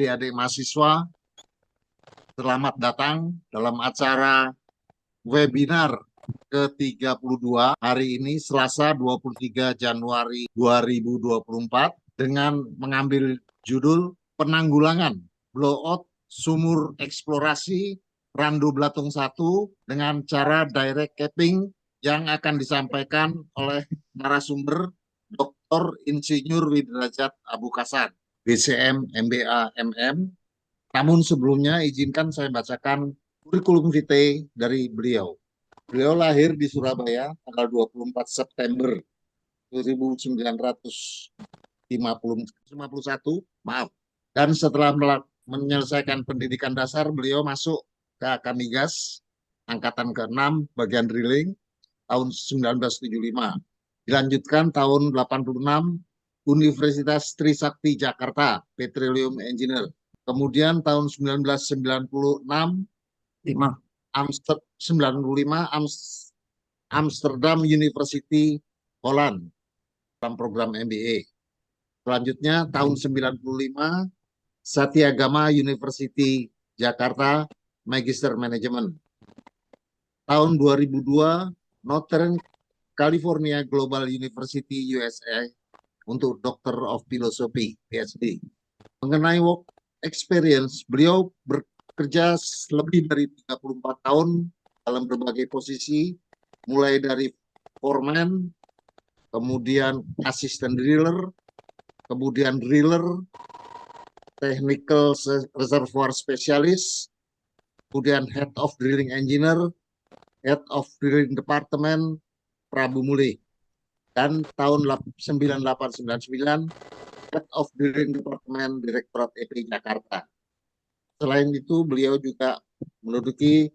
adik-adik mahasiswa, selamat datang dalam acara webinar ke-32 hari ini Selasa 23 Januari 2024 dengan mengambil judul Penanggulangan Blowout Sumur Eksplorasi Randu Blatung 1 dengan cara direct capping yang akan disampaikan oleh narasumber Dr. Insinyur Widrajat Abukasan, BCM, MBA, MM. Namun sebelumnya izinkan saya bacakan kurikulum vitae dari beliau. Beliau lahir di Surabaya tanggal 24 September 1951, maaf. Dan setelah menyelesaikan pendidikan dasar, beliau masuk ke Akamigas, Angkatan ke-6, bagian drilling, tahun 1975. Dilanjutkan tahun 86, Universitas Trisakti Jakarta, Petroleum Engineer. Kemudian tahun 1996, 95 Amsterdam University Holland dalam program MBA. Selanjutnya tahun 95 Satyagama University Jakarta Magister Management. Tahun 2002 Northern California Global University USA untuk Doctor of Philosophy PhD. Mengenai work experience, beliau bekerja lebih dari 34 tahun dalam berbagai posisi, mulai dari foreman, kemudian assistant driller, kemudian driller, technical reservoir specialist, kemudian head of drilling engineer, head of drilling department, Prabu Muli. Dan tahun 9899, head of drilling department, Direktorat EP Jakarta. Selain itu, beliau juga menduduki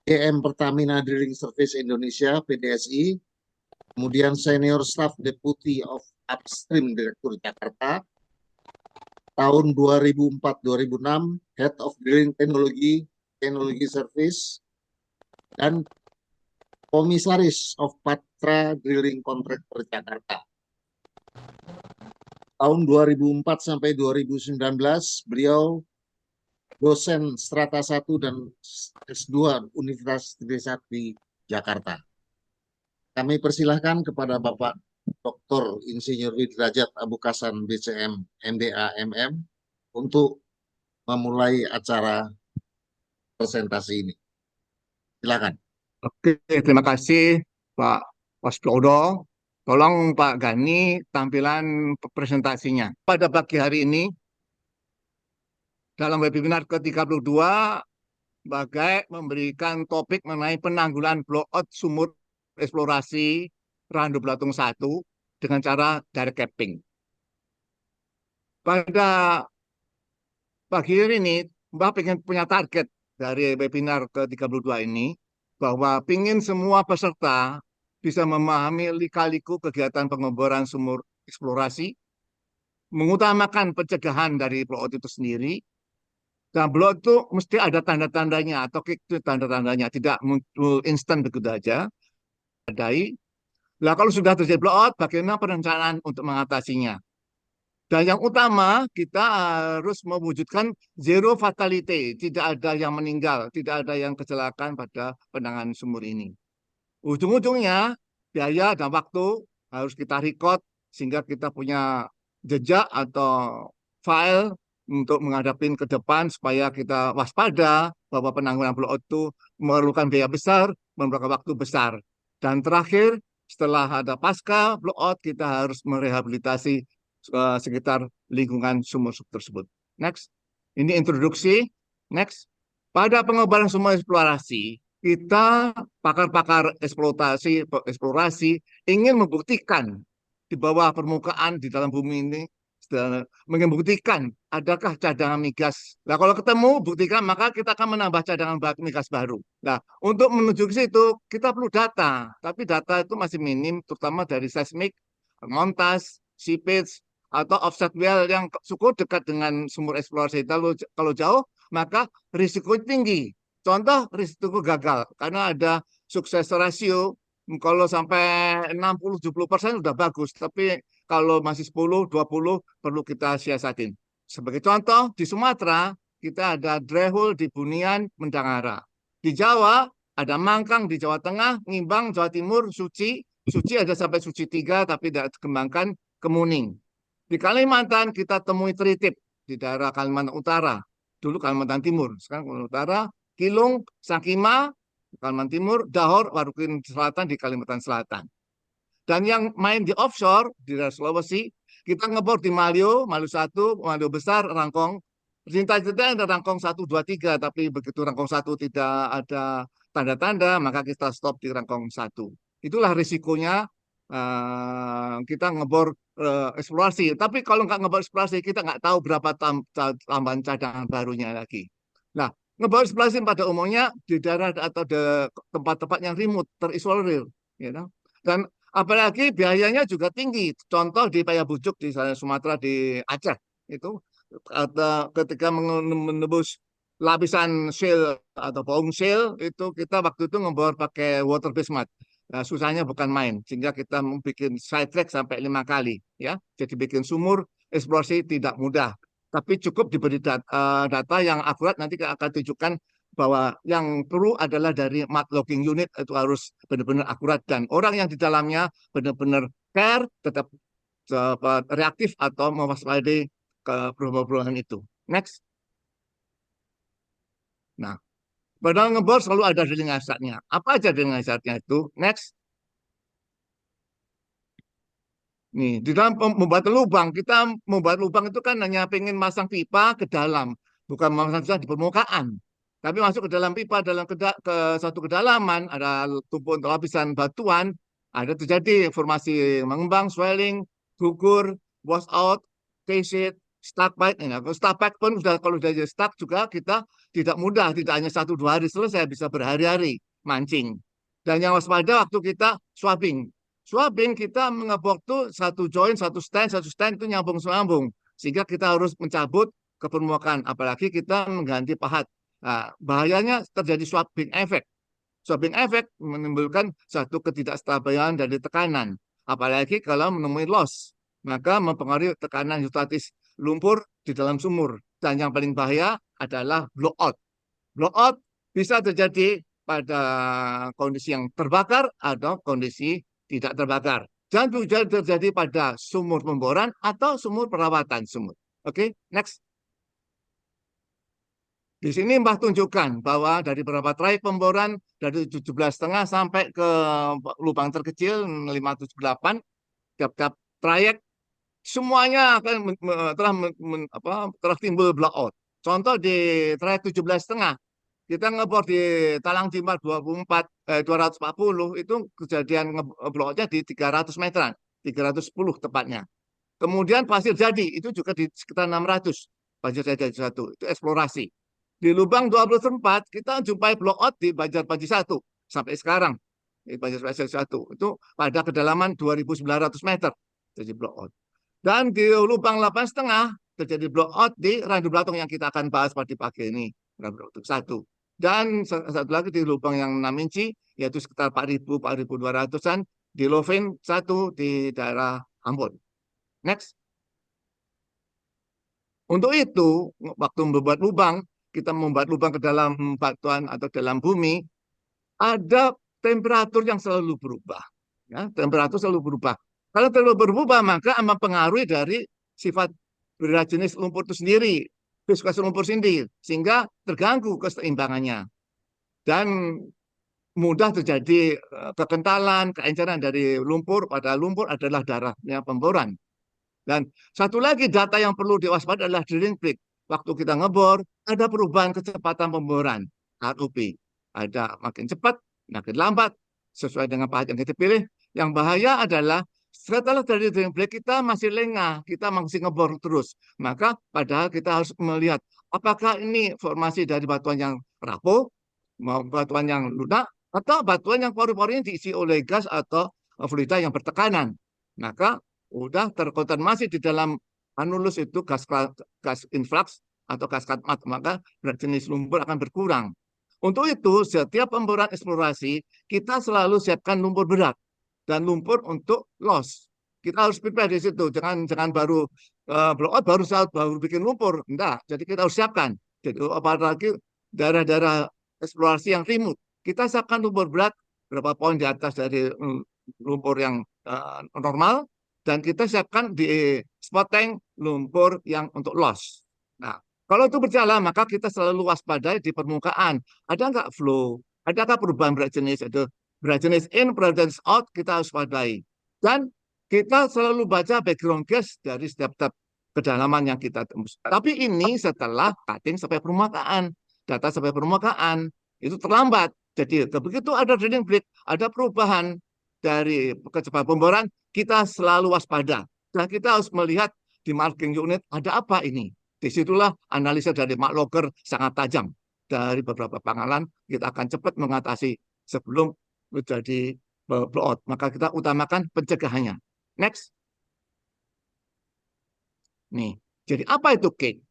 GM Pertamina Drilling Service Indonesia, PDSI, kemudian Senior Staff Deputy of Upstream Direktur Jakarta, tahun 2004-2006, Head of Drilling Technology Service, dan Komisaris of Patra Drilling Contractor Jakarta. Tahun 2004 sampai 2019, beliau dosen Strata 1 dan S2 Universitas Trisakti Jakarta. Kami persilahkan kepada Bapak Dr. Insinyur Widrajat Abukasan BCM MBA MM untuk memulai acara presentasi ini. Silakan. Oke, terima kasih Pak Waspiodo. Tolong Pak Gani tampilan presentasinya. Pada pagi hari ini, dalam webinar ke-32, sebagai memberikan topik mengenai penanggulangan blowout sumur eksplorasi Randu Blatung 1 dengan cara direct capping. Pada pagi hari ini, Mbak ingin punya target dari webinar ke-32 ini, bahwa ingin semua peserta bisa memahami lika-liku kegiatan pengeboran sumur eksplorasi, mengutamakan pencegahan dari blowout itu sendiri, dan blowout itu mesti ada tanda-tandanya atau itu tanda-tandanya, tidak muncul instan begitu aja. Nah, kalau sudah terjadi blowout, bagaimana perencanaan untuk mengatasinya? Dan yang utama, kita harus mewujudkan zero fatality, tidak ada yang meninggal, tidak ada yang kecelakaan pada penanganan sumur ini. Ujung-ujungnya, biaya dan waktu harus kita record sehingga kita punya jejak atau file untuk menghadapi ke depan supaya kita waspada bahwa penanggulangan blowout itu memerlukan biaya besar, memerlukan waktu besar. Dan terakhir, setelah ada pasca blowout, kita harus merehabilitasi sekitar lingkungan sumur tersebut. Next, ini introduksi. Next, pada pengeboran sumur eksplorasi, kita pakar-pakar eksplorasi ingin membuktikan di bawah permukaan di dalam bumi ini, membuktikan adakah cadangan migas. Nah, kalau ketemu buktikan, maka kita akan menambah cadangan migas baru. Nah, untuk menuju ke situ kita perlu data, tapi data itu masih minim, terutama dari seismik, montas, seepage, atau offset well yang cukup dekat dengan sumur eksplorasi. Kalau jauh, maka risiko tinggi. Contoh risiko gagal, karena ada sukses rasio, kalau sampai 60-70% sudah bagus, tapi kalau masih 10-20 perlu kita siasatin. Sebagai contoh, di Sumatera kita ada Drehul di Bunian, Mendangara. Di Jawa ada Mangkang di Jawa Tengah, Ngimbang, Jawa Timur, Suci. Suci ada sampai Suci 3 tapi tidak dikembangkan ke Muning. Di Kalimantan kita temui Tritip di daerah Kalimantan Utara. Dulu Kalimantan Timur, sekarang Kalimantan Utara. Kilung, Sakima, Kalimantan Timur, Dahor, Warukin Selatan di Kalimantan Selatan. Dan yang main di offshore di daerah Sulawesi, kita ngebor di Malio, Malio 1, Malio Besar, Rangkong. Cinta-cinta ada Rangkong 1, 2, 3, tapi begitu Rangkong 1 tidak ada tanda-tanda, maka kita stop di Rangkong 1. Itulah risikonya kita ngebor eksplorasi. Tapi kalau nggak ngebor eksplorasi, kita nggak tahu berapa tambahan cadangan barunya lagi. Nah, ngebor eksplorasi pada umumnya di daerah atau di tempat-tempat yang remote, terisolir. You know? Dan apalagi biayanya juga tinggi. Contoh di Payabujuk di Sumatera, di Aceh itu ketika menembus lapisan shale atau bawang shale itu kita waktu itu ngebor pakai water based mud. Nah, susahnya bukan main, sehingga kita bikin sidetrack sampai 5 kali, ya. Jadi bikin sumur eksplorasi tidak mudah, tapi cukup diberi data yang akurat. Nanti akan tunjukkan bahwa yang perlu adalah dari mud logging unit itu harus benar-benar akurat dan orang yang di dalamnya benar-benar care, tetap reaktif atau mewaspadai ke perubahan-perubahan itu. Next. Nah, pada ngebor selalu ada drilling hazardnya. Apa aja drilling hazardnya itu? Next. Nih, di dalam membuat lubang, kita membuat lubang itu kan hanya pengen masang pipa ke dalam, bukan masang pipa di permukaan. Tapi masuk ke dalam pipa, ke satu kedalaman, ada tumpukan lapisan batuan, ada terjadi formasi mengembang, swelling, gugur, wash out, K-sheet, stuck pipe. Nah, stuck pipe pun sudah, kalau sudah stuck juga kita tidak mudah, tidak hanya 1-2 hari selesai, bisa berhari-hari mancing. Dan yang waspada waktu kita swabbing. Swabbing kita mengebor tuh satu join, satu stand itu nyambung-nyambung. Sehingga kita harus mencabut ke permukaan. Apalagi kita mengganti pahat. Nah, bahayanya terjadi swabbing effect. Swabbing effect menimbulkan satu ketidakstabilan dari tekanan. Apalagi kalau menemui loss. Maka mempengaruhi tekanan hidrostatis lumpur di dalam sumur. Dan yang paling bahaya adalah blowout. Blowout bisa terjadi pada kondisi yang terbakar atau kondisi tidak terbakar. Dan juga terjadi pada sumur pemboran atau sumur perawatan sumur. Oke, next. Di sini Mbah tunjukkan bahwa dari beberapa trayek pemboran dari 17,5 sampai ke lubang terkecil 578, tiap-tiap trayek semuanya akan telah timbul blowout. Contoh di trayek 17,5 kita ngebor di Talang Timar 240 itu kejadian blowoutnya di 300 meteran, 310 tepatnya. Kemudian pasir jadi itu juga di sekitar 600 pasir jadi satu, itu eksplorasi. Di lubang 24 kita jumpai blowout di Banjar Paji 1 sampai sekarang. Di Banjar Paji 1 itu pada kedalaman 2.900 meter jadi blowout. Dan di lubang 8,5 terjadi blowout di Randu Belatung yang kita akan bahas pada pagi ini. Randu Belatung 1. Dan satu lagi di lubang yang 6 inci, yaitu sekitar 4.000-4.200-an di Lovin 1 di daerah Ambon. Next. Untuk itu, waktu membuat lubang, kita membuat lubang ke dalam batuan atau dalam bumi, ada temperatur yang selalu berubah. Ya, temperatur selalu berubah. Kalau terlalu berubah, maka mempengaruhi dari sifat berat jenis lumpur itu sendiri, viskualitas lumpur sendiri, sehingga terganggu keseimbangannya. Dan mudah terjadi kekentalan, keenceran dari lumpur, pada lumpur adalah darahnya pemboran. Dan satu lagi data yang perlu diwaspadai adalah drilling fleet. Waktu kita ngebor, ada perubahan kecepatan pemboran, ROP. Ada makin cepat, makin lambat, sesuai dengan pahat yang kita pilih. Yang bahaya adalah setelah dari drilling fleet kita masih lengah, kita masih ngebor terus. Maka padahal kita harus melihat apakah ini formasi dari batuan yang rapuh, mau batuan yang lunak, atau batuan yang pori-porinya diisi oleh gas atau fluida yang bertekanan. Maka udah terkonfirmasi di dalam anulus itu gas influx atau gas katmat, maka berat jenis lumpur akan berkurang. Untuk itu, setiap pemboran eksplorasi, kita selalu siapkan lumpur berat dan lumpur untuk loss. Kita harus prepare di situ. Jangan baru blowout baru bikin lumpur. Enggak. Jadi kita harus siapkan. Jadi apalagi daerah-daerah eksplorasi yang remote. Kita siapkan lumpur berat berapa poin di atas dari lumpur yang normal, dan kita siapkan di spot tank lumpur yang untuk loss. Nah, kalau itu berjalan, maka kita selalu waspadai di permukaan. Ada nggak flow? Adakah perubahan berat jenis? Ada berat jenis in, berat jenis out, kita harus waspadai. Dan kita selalu baca background gas dari setiap kedalaman yang kita tembus. Tapi ini setelah cutting sampai permukaan, data sampai permukaan, itu terlambat. Jadi begitu ada drilling break, ada perubahan dari kecepatan pemboran, kita selalu waspada. Dan kita harus melihat di marking unit ada apa ini. Disitulah analisa dari Mark Logger sangat tajam. Dari beberapa pengalaman, kita akan cepat mengatasi sebelum menjadi blowout. Maka kita utamakan pencegahannya. Next. Nih, jadi apa itu cake?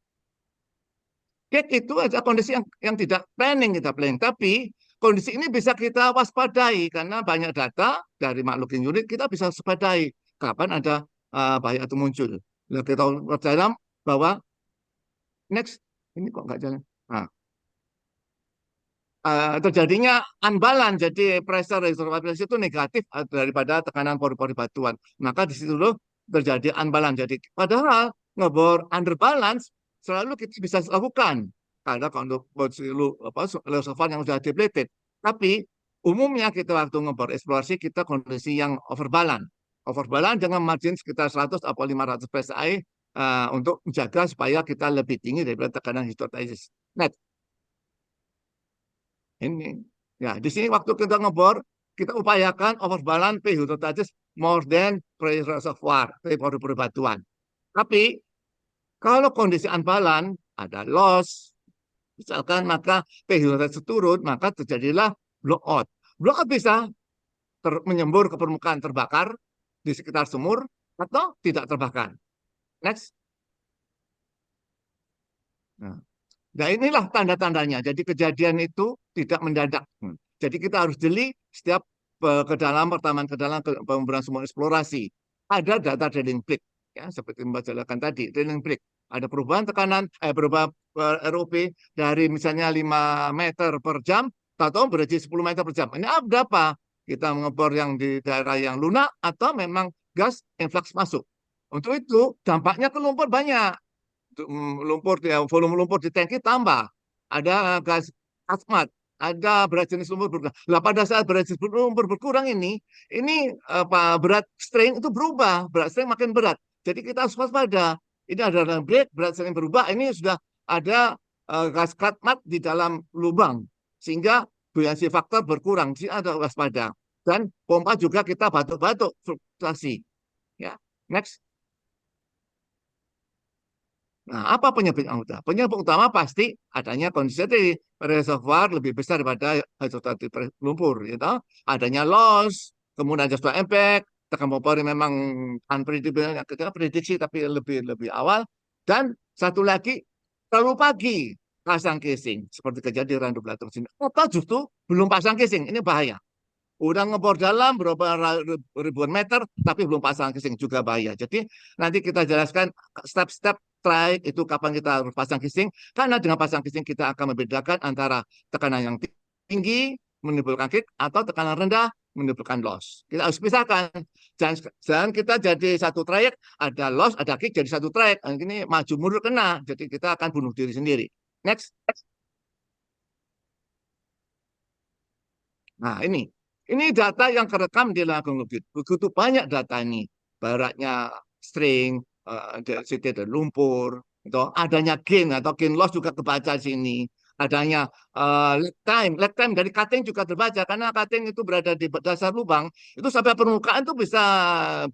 Cake itu ada kondisi yang tidak kita planning. Tapi kondisi ini bisa kita waspadai karena banyak data dari makhluk unit kita bisa waspadai kapan ada bahaya itu muncul. Nah, kita percaya bahwa next ini kok nggak jalan. Nah, terjadinya unbalance, jadi pressure reservoir itu negatif daripada tekanan pori-pori batuan. Maka di situ dulu terjadi unbalance. Jadi padahal ngebor underbalance selalu kita bisa lakukan karena kalau reservoir yang sudah depleted. Tapi umumnya kita waktu ngebor eksplorasi kita kondisi yang overbalance. Overbalance dengan margin sekitar 100 atau 500 psi untuk menjaga supaya kita lebih tinggi daripada tekanan hysteresis. Net. Ini. Ya, di sini waktu kita ngebor, kita upayakan overbalance P hypothesis more than reservoir, P pori-pori batuan. Tapi kalau kondisi unbalance, ada loss, misalkan maka P hypothesis turun, maka terjadilah blowout. Blowout bisa menyembur ke permukaan terbakar di sekitar sumur atau tidak terbakar. Next. Nah, inilah tanda-tandanya. Jadi kejadian itu tidak mendadak. Jadi kita harus jeli setiap pertama ke dalam pemberan sumur eksplorasi. Ada data drilling break, ya seperti Mbak jelaskan tadi, drilling break. Ada perubahan tekanan, perubahan ROP dari misalnya 5 meter per jam, atau berarti 10 meter per jam. Ini berapa? Kita mengebor yang di daerah yang lunak atau memang gas influx masuk. Untuk itu dampaknya ke lumpur banyak. Lumpur, volume lumpur di tangki tambah, ada gas asmat, ada berat jenis lumpur berkurang. Nah, pada saat berat jenis lumpur berkurang ini apa berat strain itu berubah, berat strain makin berat. Jadi kita harus waspada. Ini ada break, berat strain berubah. Ini sudah ada gas katmat di dalam lubang sehingga buoyancy faktor berkurang. Jadi ada waspada. Dan pompa juga kita batuk-batuk fluktuasi. Ya, next. Nah, apa penyebab utama? Penyebab utama pasti adanya kondisi dari reservoir lebih besar daripada hidrostatik lumpur, gitu. Adanya loss, kemudian ada sebuah impact, tekan popori memang unpredictable, kita prediksi tapi lebih awal, dan satu lagi terlalu pagi pasang casing seperti kejadian Randu Belatung sini. Atau justru belum pasang casing, ini bahaya. Udah ngebor dalam berapa ribuan meter, tapi belum pasang casing juga bahaya. Jadi nanti kita jelaskan step-step try itu kapan kita harus pasang casing. Karena dengan pasang casing kita akan membedakan antara tekanan yang tinggi menimbulkan kick atau tekanan rendah menimbulkan loss. Kita harus pisahkan. Jangan kita jadi satu trayek, ada loss, ada kick jadi satu trayek. Ini maju mundur kena. Jadi kita akan bunuh diri sendiri. Next. Nah, ini data yang kerekam di Lagung Lubit. Begitu banyak data ini. Baratnya string, density dan lumpur, itu adanya gain atau gain loss juga kebaca di sini. Adanya lag time dari cutting juga terbaca karena cutting itu berada di dasar lubang itu sampai permukaan itu bisa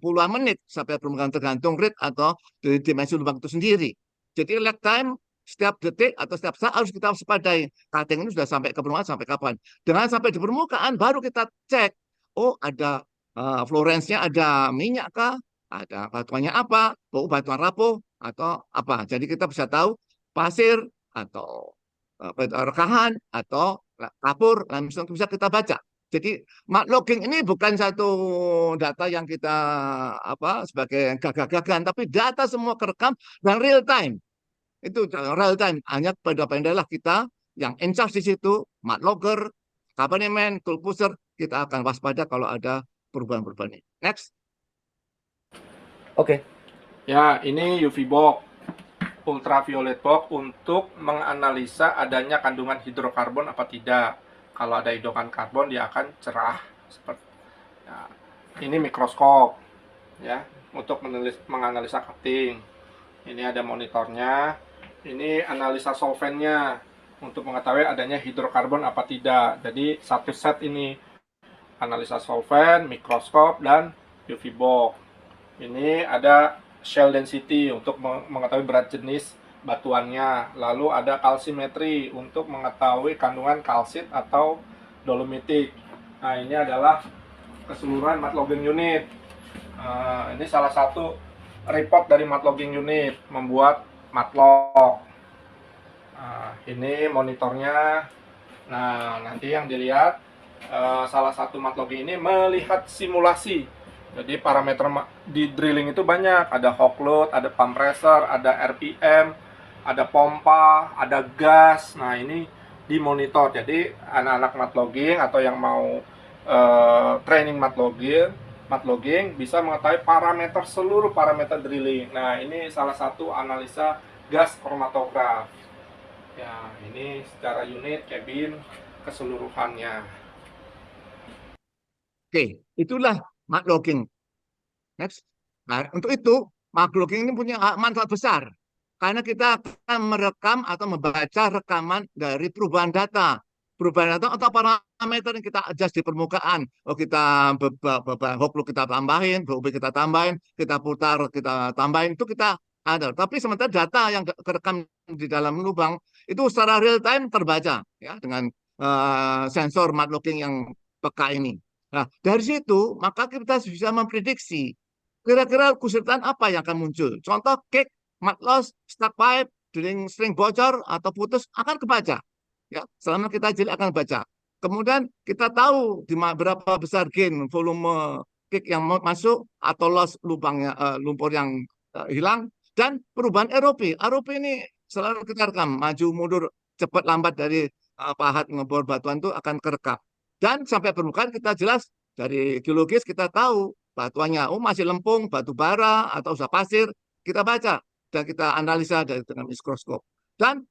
puluhan menit sampai permukaan tergantung rate atau dari dimensi lubang itu sendiri. Jadi lag time setiap detik atau setiap saat harus kita waspadai. Cutting ini sudah sampai ke permukaan sampai kapan. Dengan sampai di permukaan baru kita cek. Oh ada Florence-nya ada minyak kah? Ada batuannya apa? Oh batuan rapuh atau apa? Jadi kita bisa tahu pasir atau rekahan atau kapur, langsung bisa kita baca. Jadi mat logging ini bukan satu data yang kita sebagai gagah-gagahan, tapi data semua kerekam dan real time. Itu real time. Hanya pada adalah kita yang in charge di situ, mat logger, Kapanemen, tool pusher, kita akan waspada kalau ada perubahan-perubahan ini. Next. Oke. Ya, ini UV box, ultraviolet box untuk menganalisa adanya kandungan hidrokarbon apa tidak. Kalau ada hidrokan karbon dia akan cerah seperti. Nah, ini mikroskop ya untuk menganalisa cutting. Ini ada monitornya. Ini analisa solvennya untuk mengetahui adanya hidrokarbon apa tidak. Jadi satu set ini analisa solvent, mikroskop dan UV box. Ini ada shell density untuk mengetahui berat jenis batuannya. Lalu ada kalsimetri untuk mengetahui kandungan kalsit atau dolomitik. Nah, ini adalah keseluruhan mat logging unit. Ini salah satu report dari mat logging unit membuat matlog. Ini monitornya. Nah, nanti yang dilihat salah satu mat logging ini melihat simulasi. Jadi parameter di drilling itu banyak, ada hog load, ada pump pressure, ada RPM, ada pompa, ada gas. Nah, ini dimonitor. Jadi anak-anak mat logging atau yang mau training mat logging bisa mengetahui parameter seluruh parameter drilling. Nah, ini salah satu analisa gas kromatograf. Ya, ini secara unit, cabin, keseluruhannya. Oke, itulah mat logging. Next. Nah, untuk itu, mat logging ini punya manfaat besar. Karena kita akan merekam atau membaca rekaman dari perubahan data. Perubahan data atau parameter yang kita adjust di permukaan. Oh, kita hoplo kita tambahin, BOB kita tambahin, kita putar, kita tambahin, itu kita ada. Tapi sementara data yang kerekam di dalam lubang itu secara real time terbaca ya dengan sensor mat logging yang peka ini. Nah, dari situ maka kita bisa memprediksi kira-kira kesulitan apa yang akan muncul. Contoh kick, mat loss, stuck pipe, drilling string bocor atau putus akan kebaca. Ya, selama kita jeli akan baca. Kemudian kita tahu di berapa besar gain volume kick yang masuk atau loss lubangnya lumpur yang hilang dan perubahan ROP. ROP ini selalu kita rekam, maju mundur cepat lambat dari pahat ngebor batuan itu akan kerekam. Dan sampai permukaan kita jelas dari geologis kita tahu batuannya, oh masih lempung, batu bara atau usaha pasir, kita baca dan kita analisa dengan mikroskop. Dan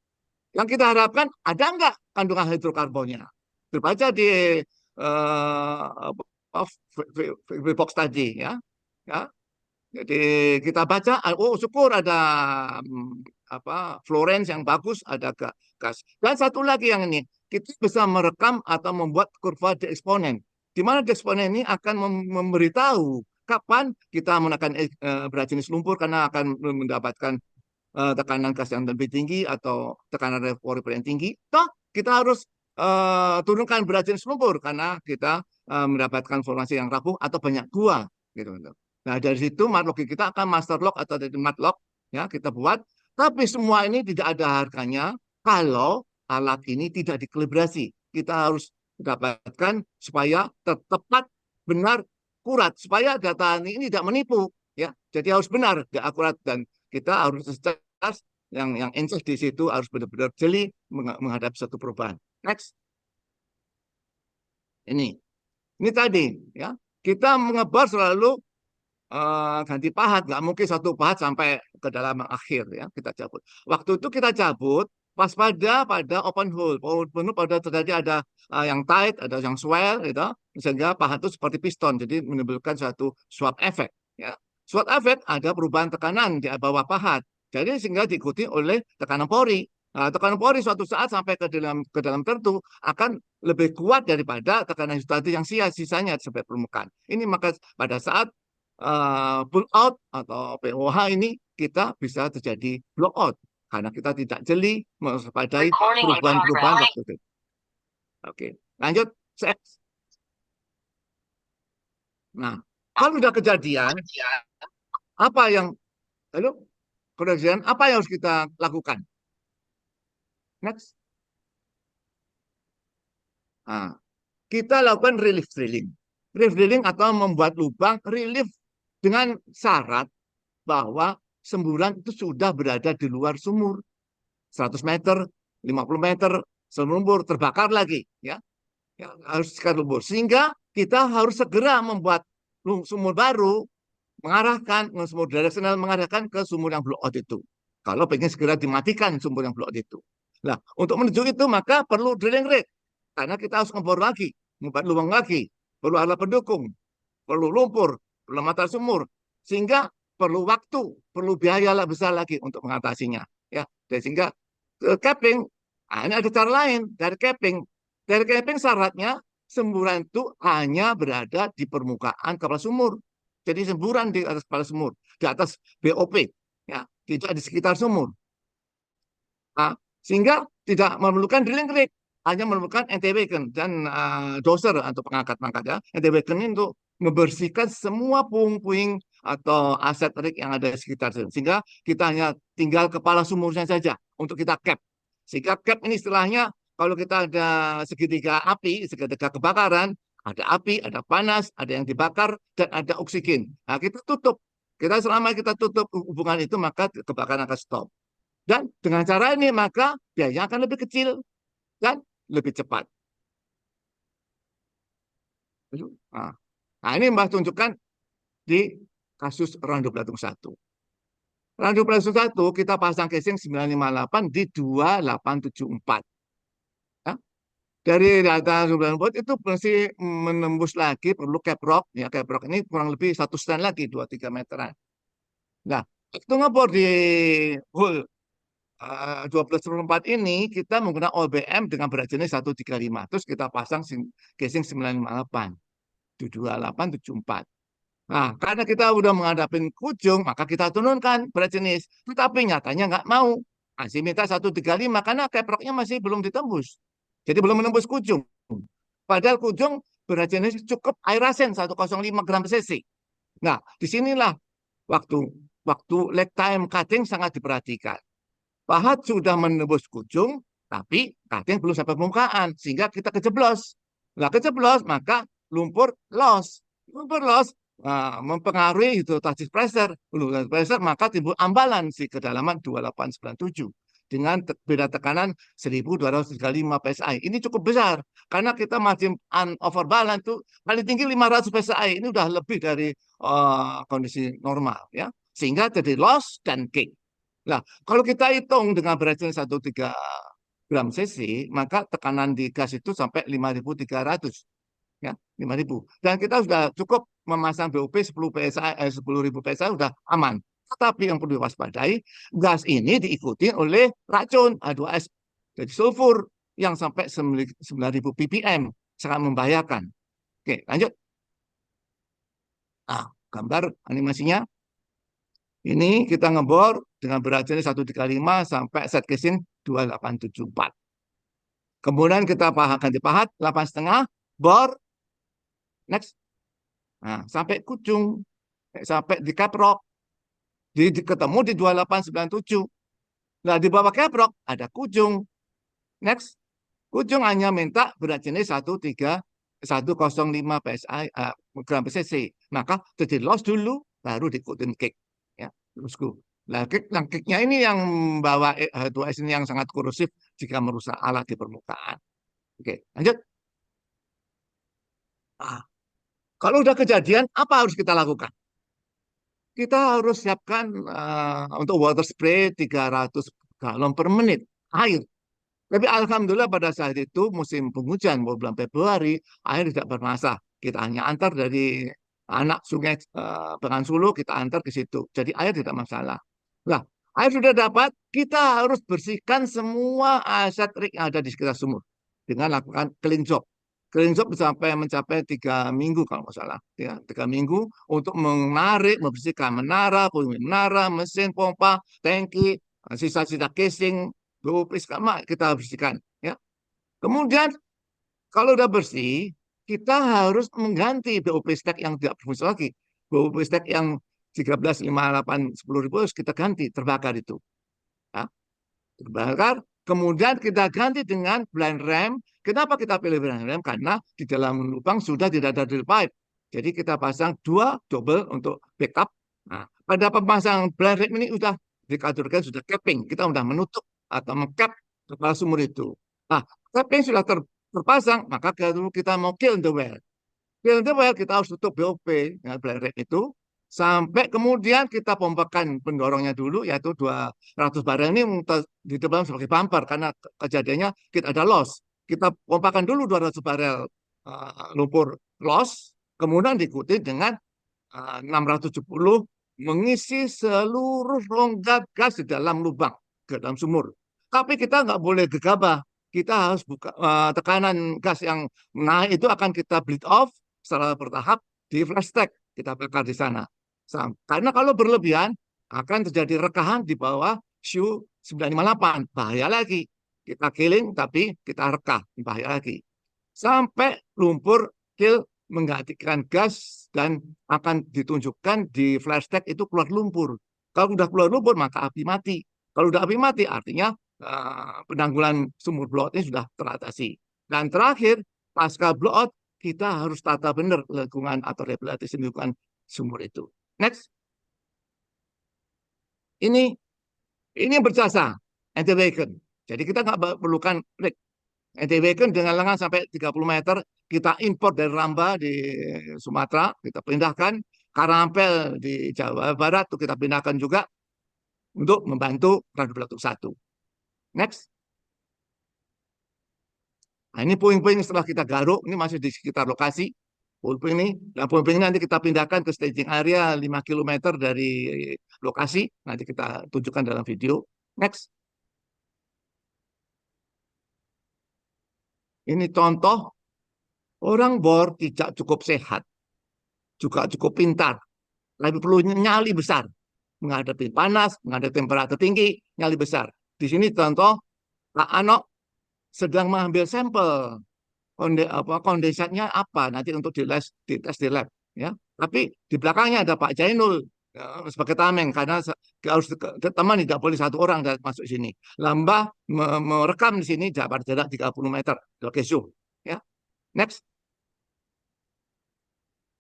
yang kita harapkan ada nggak kandungan hidrokarbonnya? Terbaca di box tadi ya. Ya. Jadi kita baca, oh syukur ada Florence yang bagus, ada gas. Dan satu lagi yang ini, kita bisa merekam atau membuat kurva di eksponen. Di mana di eksponen ini akan memberitahu kapan kita menekan berat jenis lumpur karena akan mendapatkan tekanan gas yang lebih tinggi atau tekanan reservoir yang tinggi. Toh kita harus turunkan berat jenis lumpur karena kita mendapatkan formasi yang rapuh atau banyak gua gitu. Nah, dari situ matlog kita akan master log atau dari matlog ya kita buat. Tapi semua ini tidak ada harganya kalau alat ini tidak dikalibrasi. Kita harus dapatkan supaya tepat, benar, akurat supaya data ini tidak menipu ya. Jadi harus benar, tidak akurat dan kita harus cerdas yang insight di situ harus benar-benar jeli menghadapi satu perubahan. Next. Ini tadi ya. Kita mengebar selalu ganti pahat, nggak mungkin satu pahat sampai ke dalam akhir ya kita cabut. Waktu itu kita cabut pas pada open hole, pada terjadi ada yang tight, ada yang swell, gitu, sehingga pahat itu seperti piston, jadi menimbulkan suatu swap effect. Ya. Swap effect ada perubahan tekanan di bawah pahat, jadi sehingga diikuti oleh tekanan pori. Nah, tekanan pori suatu saat sampai ke dalam tertentu akan lebih kuat daripada tekanan tadi yang sisanya sampai permukaan. Ini maka pada saat pull out atau POH ini kita bisa terjadi block out karena kita tidak jeli mewaspadai perubahan-perubahan waktu itu. Oke, lanjut. Nah, kalau sudah kejadian, apa yang lalu kejadian apa yang harus kita lakukan? Next. Nah, kita lakukan relief drilling. Relief drilling atau membuat lubang relief dengan syarat bahwa semburan itu sudah berada di luar sumur. 100 meter, 50 meter, selumbur terbakar lagi. Ya, harus sekitar lumpur. Sehingga kita harus segera membuat sumur baru, mengarahkan sumur direksional, mengarahkan ke sumur yang blow out itu. Kalau pengen segera dimatikan sumur yang blow out itu. Nah, untuk menuju itu maka perlu drilling rig. Karena kita harus ngebor lagi, membuat lubang lagi, perlu alat pendukung, perlu lumpur, perlu mata sumur. Sehingga perlu waktu, perlu biaya besar lagi untuk mengatasinya. Ya, dan sehingga capping, ini ada cara lain dari capping. Dari capping syaratnya semburan itu hanya berada di permukaan kepala sumur. Jadi semburan di atas kepala sumur, di atas BOP, ya, tidak di sekitar sumur. Nah, sehingga tidak memerlukan drilling rig, hanya memerlukan anti-weaken dan doser atau pengangkat-pengangkat ya. Anti-weaken ini untuk membersihkan semua puing-puing atau aset rig yang ada di sekitar sini. Sehingga kita hanya tinggal kepala sumurnya saja untuk kita cap. Sehingga cap ini istilahnya kalau kita ada segitiga api, segitiga kebakaran, ada api, ada panas, ada yang dibakar, dan ada oksigen. Nah, kita tutup. Selama kita tutup hubungan itu, maka kebakaran akan stop. Dan dengan cara ini, maka biayanya akan lebih kecil dan lebih cepat. Nah, ini Mbak tunjukkan di kasus Randu Belatung 1. Randu Belatung 1, kita pasang casing 958 di 2874. Dari data 90 itu masih menembus lagi, perlu caprock. Ya, caprock ini kurang lebih 1 stand lagi, 2-3 meteran. Nah, itu ngebor di hole 12/4 ini, kita menggunakan OBM dengan berat jenis 135. Terus kita pasang casing 958, 2874. Nah, karena kita udah menghadapin ujung, maka kita turunkan berat jenis. Tetapi nyatanya nggak mau. Masih minta 135 karena caprocknya masih belum ditembus. Jadi belum menembus kujung. Padahal kujung berat jenis cukup airasen 105 gram per cc. Nah, disinilah waktu lag time cutting sangat diperhatikan. Pahat sudah menembus kujung, tapi cutting belum sampai permukaan, sehingga kita kejeblos. Nah, kejeblos, maka lumpur loss. Lumpur loss mempengaruhi hydrostatic pressure. Pressure, maka timbul ambalan di kedalaman 2897. Dengan beda tekanan 1235 PSI. Ini cukup besar karena kita masih overbalance tuh paling tinggi 500 PSI. Ini udah lebih dari kondisi normal ya. Sehingga jadi loss dan kick. Nah, kalau kita hitung dengan beratnya 13 gram cc, maka tekanan di gas itu sampai 5.300 ya, 5.000. Dan kita sudah cukup memasang BOP 10 PSI 10.000 PSI sudah aman. Tetapi yang perlu diwaspadai, gas ini diikuti oleh racun H2S, jadi sulfur yang sampai 9.000 ppm, sangat membahayakan. Oke, lanjut. Nah, gambar animasinya. Ini kita ngebor dengan berat jenis 135 sampai set casing 2874. Kemudian kita ganti pahat 8,5, bor, next. Nah, sampai kujung, sampai di caprock. Ketemu di 2897. Nah, di bawah caprock ada kujung. Next. Kujung hanya minta berat jenis 105 PSI gram per cc. Maka jadi loss dulu, baru diikutin kick. Ya, terusku. Nah, kicknya ini yang membawa H2S ini yang sangat korosif jika merusak alat di permukaan. Oke, lanjut. Nah, kalau udah kejadian, apa harus kita lakukan? Kita harus siapkan untuk water spray 300 galon per menit air. Tapi alhamdulillah pada saat itu musim penghujan, bulan Februari, air tidak bermasalah. Kita hanya antar dari anak sungai Bengawan Solo, kita antar ke situ. Jadi air tidak masalah. Nah, air sudah dapat, kita harus bersihkan semua aset rig yang ada di sekitar sumur dengan lakukan clean job. Clean job sampai mencapai 3 minggu kalau nggak salah, ya 3 minggu untuk membersihkan menara, mesin pompa, tangki, sisa-sisa casing, kita bersihkan. Ya. Kemudian kalau udah bersih, kita harus mengganti BOP stack yang tidak berfungsi lagi. BOP stack yang 13, 58, 10.000 harus kita ganti, terbakar itu. Ya. Terbakar, Kemudian kita ganti dengan blind ram. Kenapa kita pilih blind ram? Karena di dalam lubang sudah tidak ada drill pipe. Jadi kita pasang dua double untuk backup. Nah, pada pemasangan blind ram ini sudah dikategorikan sudah capping. Kita sudah menutup atau mengcap kepala sumur itu. Nah, capping sudah terpasang, maka kita mau kill the well. Kill the well kita harus tutup BOP dengan blind ram itu sampai kemudian kita pompakan pendorongnya dulu, yaitu 200 barel ini ditebang sebagai bumper karena kejadiannya kita ada loss. Kita pompakan dulu 200 barel lumpur loss, kemudian diikuti dengan 670 mengisi seluruh rongga gas di dalam lubang, ke dalam sumur. Tapi kita nggak boleh gegabah. Kita harus buka tekanan gas yang naik itu akan kita bleed off secara bertahap di flash stack. Kita bakar di sana. Karena kalau berlebihan akan terjadi rekahan di bawah SHU 958. Bahaya lagi. Kita killing tapi kita rekah. Bahaya lagi. Sampai lumpur kill menggantikan gas dan akan ditunjukkan di flash tag itu keluar lumpur. Kalau sudah keluar lumpur maka api mati. Kalau sudah api mati artinya penanggulan sumur blowout ini sudah teratasi. Dan terakhir pasca blowout kita harus tata benar lingkungan atau rehabilitasi lingkungan sumur itu. Next. Ini berjasa anti-awaken. Jadi kita nggak perlukan rig. Anti-awaken dengan lengan sampai 30 meter kita import dari Ramba di Sumatera, kita pindahkan. Karampel di Jawa Barat itu kita pindahkan juga untuk membantu Randu Belatung 1. Next. Nah, ini puing-puing setelah kita garuk, ini masih di sekitar lokasi. Puing-puing ini, dan puing-puing ini nanti kita pindahkan ke staging area 5 km dari lokasi. Nanti kita tunjukkan dalam video. Next. Ini contoh orang bor tidak cukup sehat, juga cukup pintar, tapi perlu nyali besar. Menghadapi panas, menghadapi temperatur tinggi, nyali besar. Di sini contoh, Pak Ano sedang mengambil sampel kondensatnya apa nanti untuk dites di lab, ya. Tapi di belakangnya ada Pak Jainul sebagai tameng karena harus teman tidak boleh satu orang masuk sini. Lambah merekam di sini jarak 30 meter sebagai zoom, ya. Next.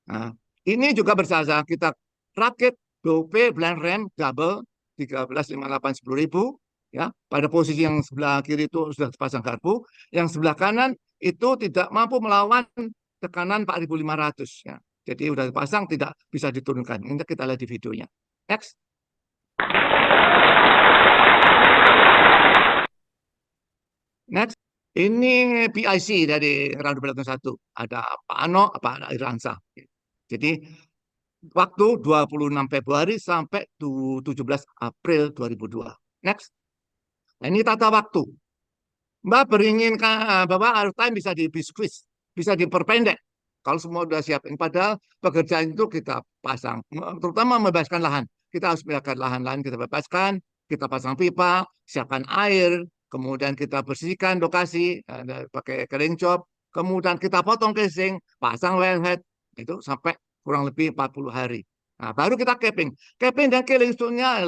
Nah, ini juga berjasa kita rakit BOP blind ram double 1358 10.000. Ya, pada posisi yang sebelah kiri itu sudah terpasang garpu, yang sebelah kanan itu tidak mampu melawan tekanan 4.500. Ya. Jadi sudah terpasang tidak bisa diturunkan. Ini kita lihat di videonya. Next. Next. Ini PIC dari Randu Belatung 1. Ada Pak Ano, Pak Iransa. Jadi waktu 26 Februari sampai 17 April 2002. Next. Nah, ini tata waktu. Mbak beringinkan bahwa air time bisa di-squeeze, bisa diperpendek. Kalau semua sudah siap. Padahal pekerjaan itu kita pasang, terutama membebaskan lahan. Kita harus membiarkan lahan-lahan kita bebaskan, kita pasang pipa, siapkan air, kemudian kita bersihkan lokasi, pakai kering job, kemudian kita potong casing, pasang wellhead, itu sampai kurang lebih 40 hari. Nah, baru kita capping. Capping dan killing stone-nya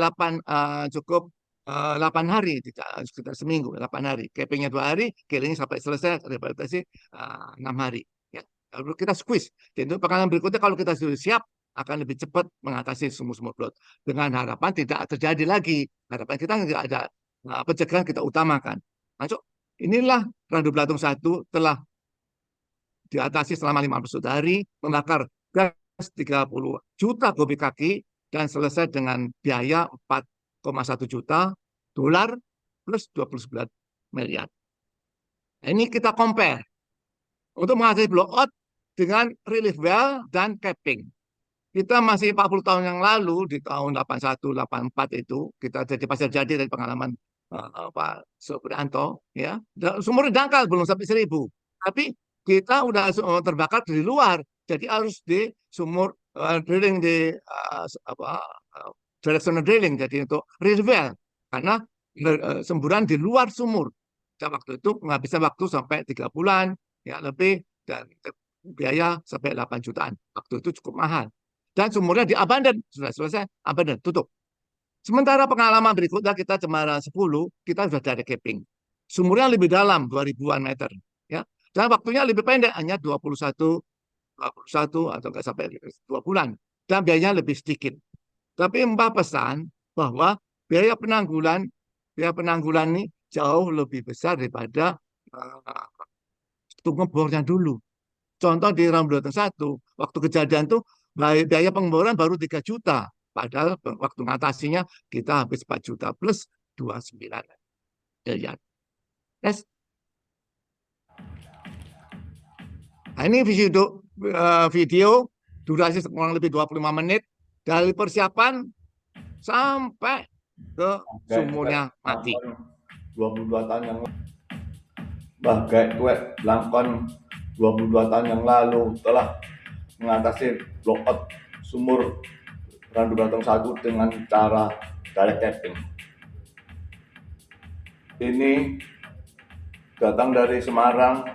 cukup 8 hari, tidak sekitar seminggu, 8 hari. Cappingnya 2 hari, killingnya sampai selesai, rehabilitasi 6 hari. Ya. Lalu kita squeeze. Dan untuk pengalaman berikutnya, kalau kita sudah siap, akan lebih cepat mengatasi sumur-sumur blowout. Dengan harapan tidak terjadi lagi. Harapan kita tidak ada pencegahan kita utamakan. Masuk. Inilah Randu Belatung 1 telah diatasi selama 51 hari, membakar gas 30 juta kubik kaki, dan selesai dengan biaya 4,1 juta dolar plus 29 miliar. Nah, ini kita compare untuk mengatasi blowout dengan relief well dan capping. Kita masih 40 tahun yang lalu, di tahun 81, 84 itu, kita jadi pasir jadi dari pengalaman Pak Suprianto, ya. Sumur dangkal belum sampai 1.000. Tapi kita udah terbakar dari luar. Jadi harus di sumur drilling di directional drilling, jadi untuk relief well. Karena semburan di luar sumur. Dan waktu itu menghabiskan waktu sampai 3 bulan, ya lebih, dan biaya sampai 8 jutaan. Waktu itu cukup mahal. Dan sumurnya di abandon, sudah selesai, abandon, tutup. Sementara pengalaman berikutnya kita Cemara 10, kita sudah dari capping. sumurnya lebih dalam 2000-an meter ya. Dan waktunya lebih pendek hanya 21 atau nggak sampai 2 bulan dan biayanya lebih sedikit. Tapi Mbah pesan bahwa biaya penanggulan ini jauh lebih besar daripada waktu ngebornya dulu. Contoh di Rambutan 1, waktu kejadian tuh biaya pengeboran baru 3 juta. Padahal waktu ngatasinya kita habis 4 juta plus 29 miliar. Yes. Nah, ini video durasi kurang lebih 25 menit dari persiapan sampai ke sumurnya mati. 22 tahun yang Langkon 22 tahun yang lalu telah mengatasi blowout sumur Randu Blatong 1 dengan cara direct tapping. Ini datang dari Semarang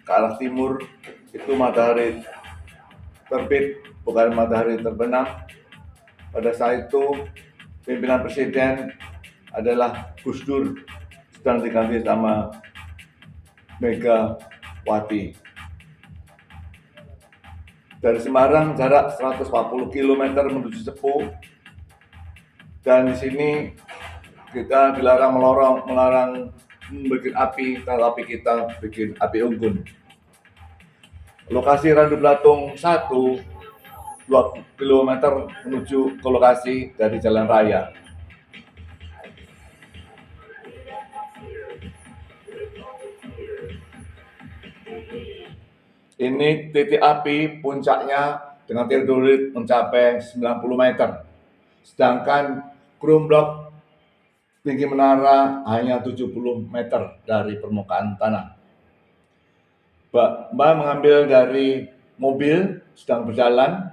ke arah timur, itu matahari terbit, bukan matahari terbenam. Pada saat itu pimpinan presiden adalah Gus Dur, sedang diganti sama Megawati. Dari Semarang jarak 140 km menuju Cepu, dan di sini kita dilarang membuat api, tetapi kita bikin api unggun. Lokasi Randu Blatong 1 2 km menuju ke lokasi dari jalan raya. Ini titik api puncaknya dengan teodolit mencapai 90 meter. Sedangkan chrome block tinggi menara hanya 70 meter dari permukaan tanah. Mbak mengambil dari mobil sedang berjalan,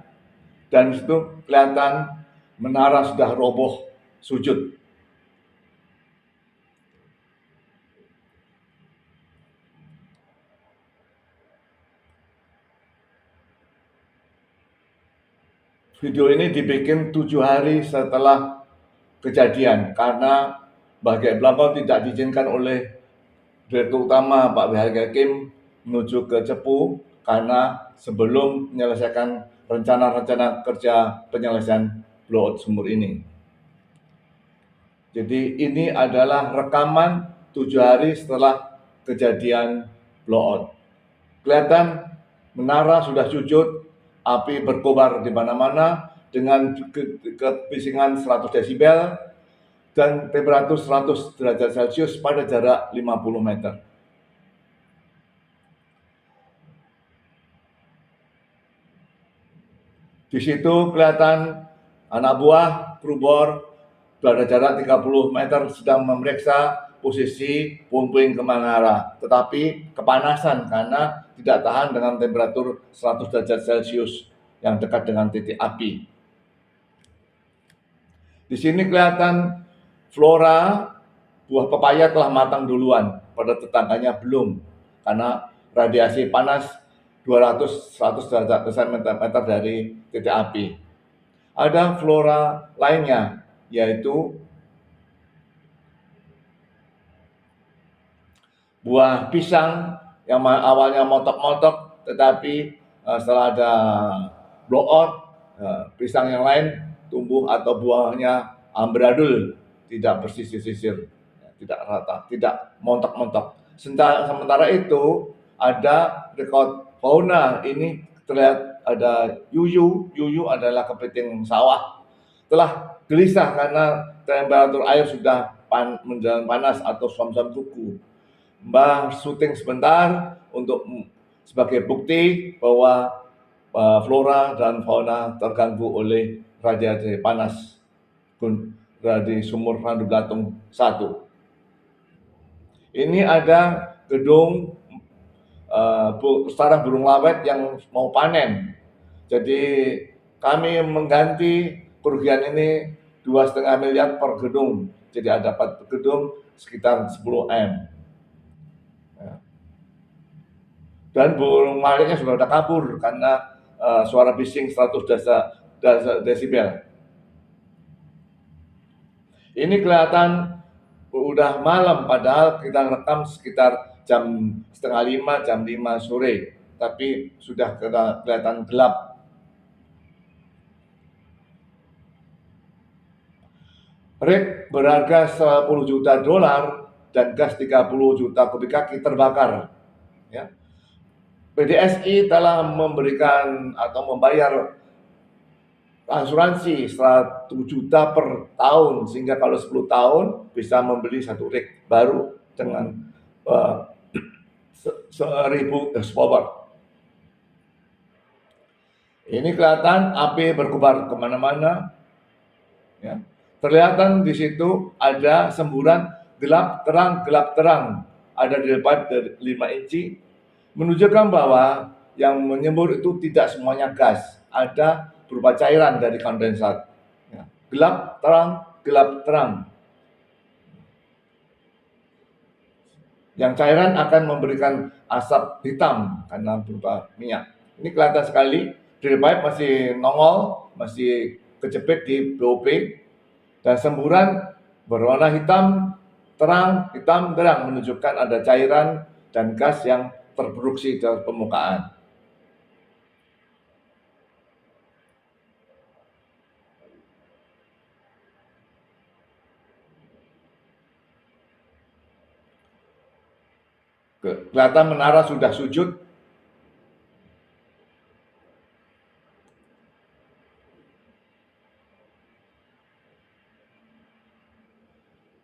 dan itu kelihatan menara sudah roboh sujud. Video ini dibikin 7 hari setelah kejadian karena Mbah Blangkon tidak diizinkan oleh Direktur Utama Pak W.H. Hakim menuju ke Cepu karena sebelum menyelesaikan rencana-rencana kerja penyelesaian blowout sumur ini. Jadi ini adalah rekaman 7 hari setelah kejadian blowout. Kelihatan menara sudah sujud, api berkobar di mana-mana dengan kebisingan 100 desibel dan temperatur 100 derajat Celcius pada jarak 50 meter. Di situ kelihatan anak buah Prubor berada jarak 30 meter sedang memeriksa posisi puing-puing ke menara, tetapi kepanasan karena tidak tahan dengan temperatur 100 derajat Celcius yang dekat dengan titik api. Di sini kelihatan flora buah pepaya telah matang duluan, pada tetangganya belum, karena radiasi panas 200-100 derajat centimeter dari titik api. Ada flora lainnya, yaitu buah pisang yang awalnya motok-motok, tetapi setelah ada blowout, pisang yang lain tumbuh atau buahnya amburadul, tidak bersisir-sisir, tidak rata, tidak montok-montok. Sementara itu ada rekod fauna, ini terlihat ada yuyu adalah kepiting sawah, telah gelisah karena temperatur air sudah menjelang panas atau suam-suam kuku. Mbah syuting sebentar untuk sebagai bukti bahwa flora dan fauna terganggu oleh radiasi panas dari sumur Randu Blatong 1. Ini ada gedung sarang burung lawet yang mau panen. Jadi kami mengganti kerugian ini 2,5 miliar per gedung. Jadi ada 4 gedung sekitar 10 M. Dan burung maleknya sudah kabur karena suara bising 100 desibel. Ini kelihatan udah malam, padahal kita rekam sekitar jam setengah 5, jam 5 sore, tapi sudah kelihatan gelap. Rig berharga 10 juta dolar dan gas 30 juta kubik kaki terbakar. Ya. PDSI telah memberikan atau membayar asuransi 1 juta per tahun, sehingga kalau 10 tahun bisa membeli satu rig baru dengan 1000 horsepower. Ini kelihatan api berkobar kemana-mana. Ya. Kelihatan di situ ada semburan gelap terang, ada di pipe 5 inci, menunjukkan bahwa yang menyembur itu tidak semuanya gas, ada berupa cairan dari kondensat. Ya. Gelap terang. Yang cairan akan memberikan asap hitam karena berupa minyak. Ini kelihatan sekali, drill pipe masih nongol, masih kejepit di BOP, dan semburan berwarna hitam terang menunjukkan ada cairan dan gas yang terproduksi di permukaan. Kelihatan menara sudah sujud.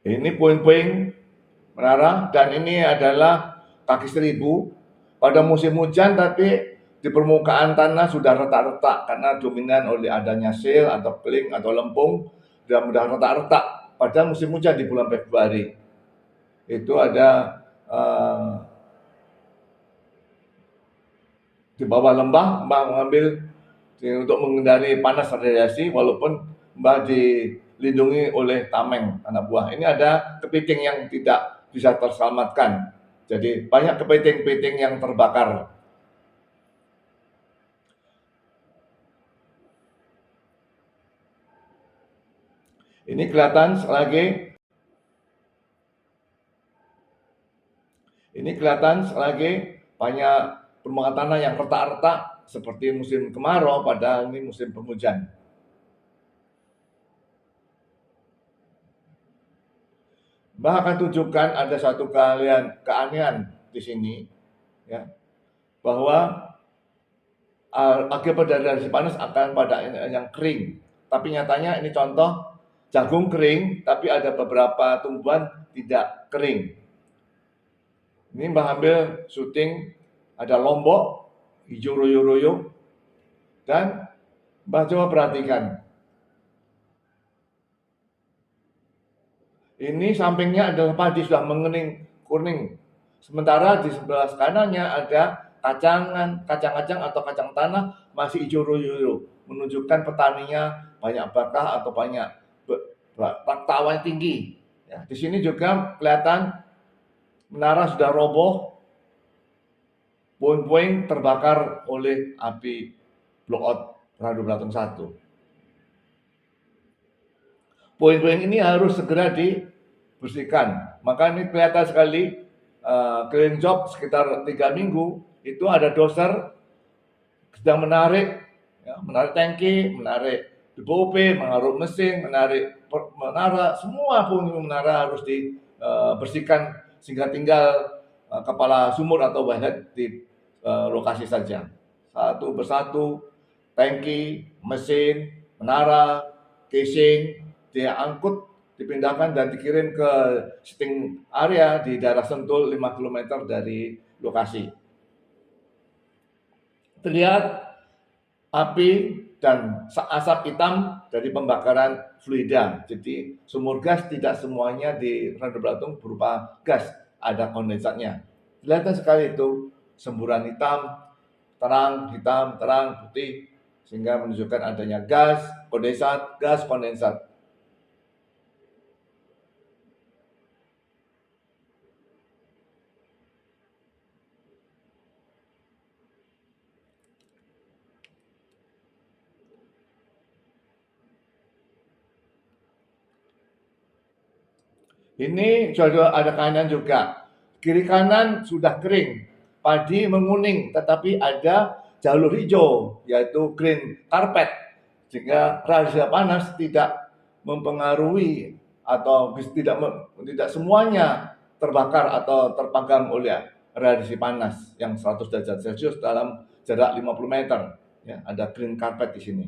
Ini puing-puing menara, dan ini adalah kaki 1000 pada musim hujan, tapi di permukaan tanah sudah retak-retak karena dominan oleh adanya sil atau keling atau lempung, dan mudah retak-retak pada musim hujan di bulan Februari. Itu ada di bawah lembah, Mbah mengambil untuk menghindari panas radiasi, walaupun Mbah dilindungi oleh tameng anak buah. Ini ada kepiting yang tidak bisa terselamatkan. Jadi banyak kepiting-kepiting yang terbakar. Ini kelihatan sekali lagi banyak permukaan tanah yang retak-retak seperti musim kemarau, padahal ini musim penghujan. Mbah akan tunjukkan ada satu keanehan di sini, ya, bahwa akibat dari radiasi panas akan pada yang kering. Tapi nyatanya ini contoh jagung kering, tapi ada beberapa tumbuhan tidak kering. Ini Mbah ambil syuting, ada lombok hijau royo-royo, dan Mbah coba perhatikan. Ini sampingnya adalah padi sudah mengening kuning. Sementara di sebelah kanannya ada kacang-kacang atau kacang tanah masih hijau royo, menunjukkan petaninya banyak berkah atau banyak tawa tinggi. Ya, di sini juga kelihatan menara sudah roboh, puing-puing terbakar oleh api blowout Radio Belatung 1. Puing-puing ini harus segera dibersihkan. Maka ini kelihatan sekali cleaning job sekitar 3 minggu, itu ada doser sedang menarik tangki, menarik BOP, mengaruh mesin, menarik menara, semua puing menara harus dibersihkan sehingga tinggal kepala sumur atau wellhead di lokasi saja. Satu persatu, tangki, mesin, menara, casing, dia angkut, dipindahkan dan dikirim ke staging area di daerah Sentul 5 km dari lokasi. Terlihat api dan asap hitam dari pembakaran fluida. Jadi sumur gas tidak semuanya di Radio Belatung berupa gas, ada kondensatnya. Kelihatan sekali itu semburan hitam, terang, putih, sehingga menunjukkan adanya gas kondensat. Ini sudah ada kanan juga. Kiri kanan sudah kering, padi menguning, tetapi ada jalur hijau, yaitu green carpet, sehingga radiasi panas tidak mempengaruhi atau tidak semuanya terbakar atau terpanggang oleh radiasi panas yang 100 derajat Celcius dalam jarak 50 meter. Ya, ada green carpet di sini.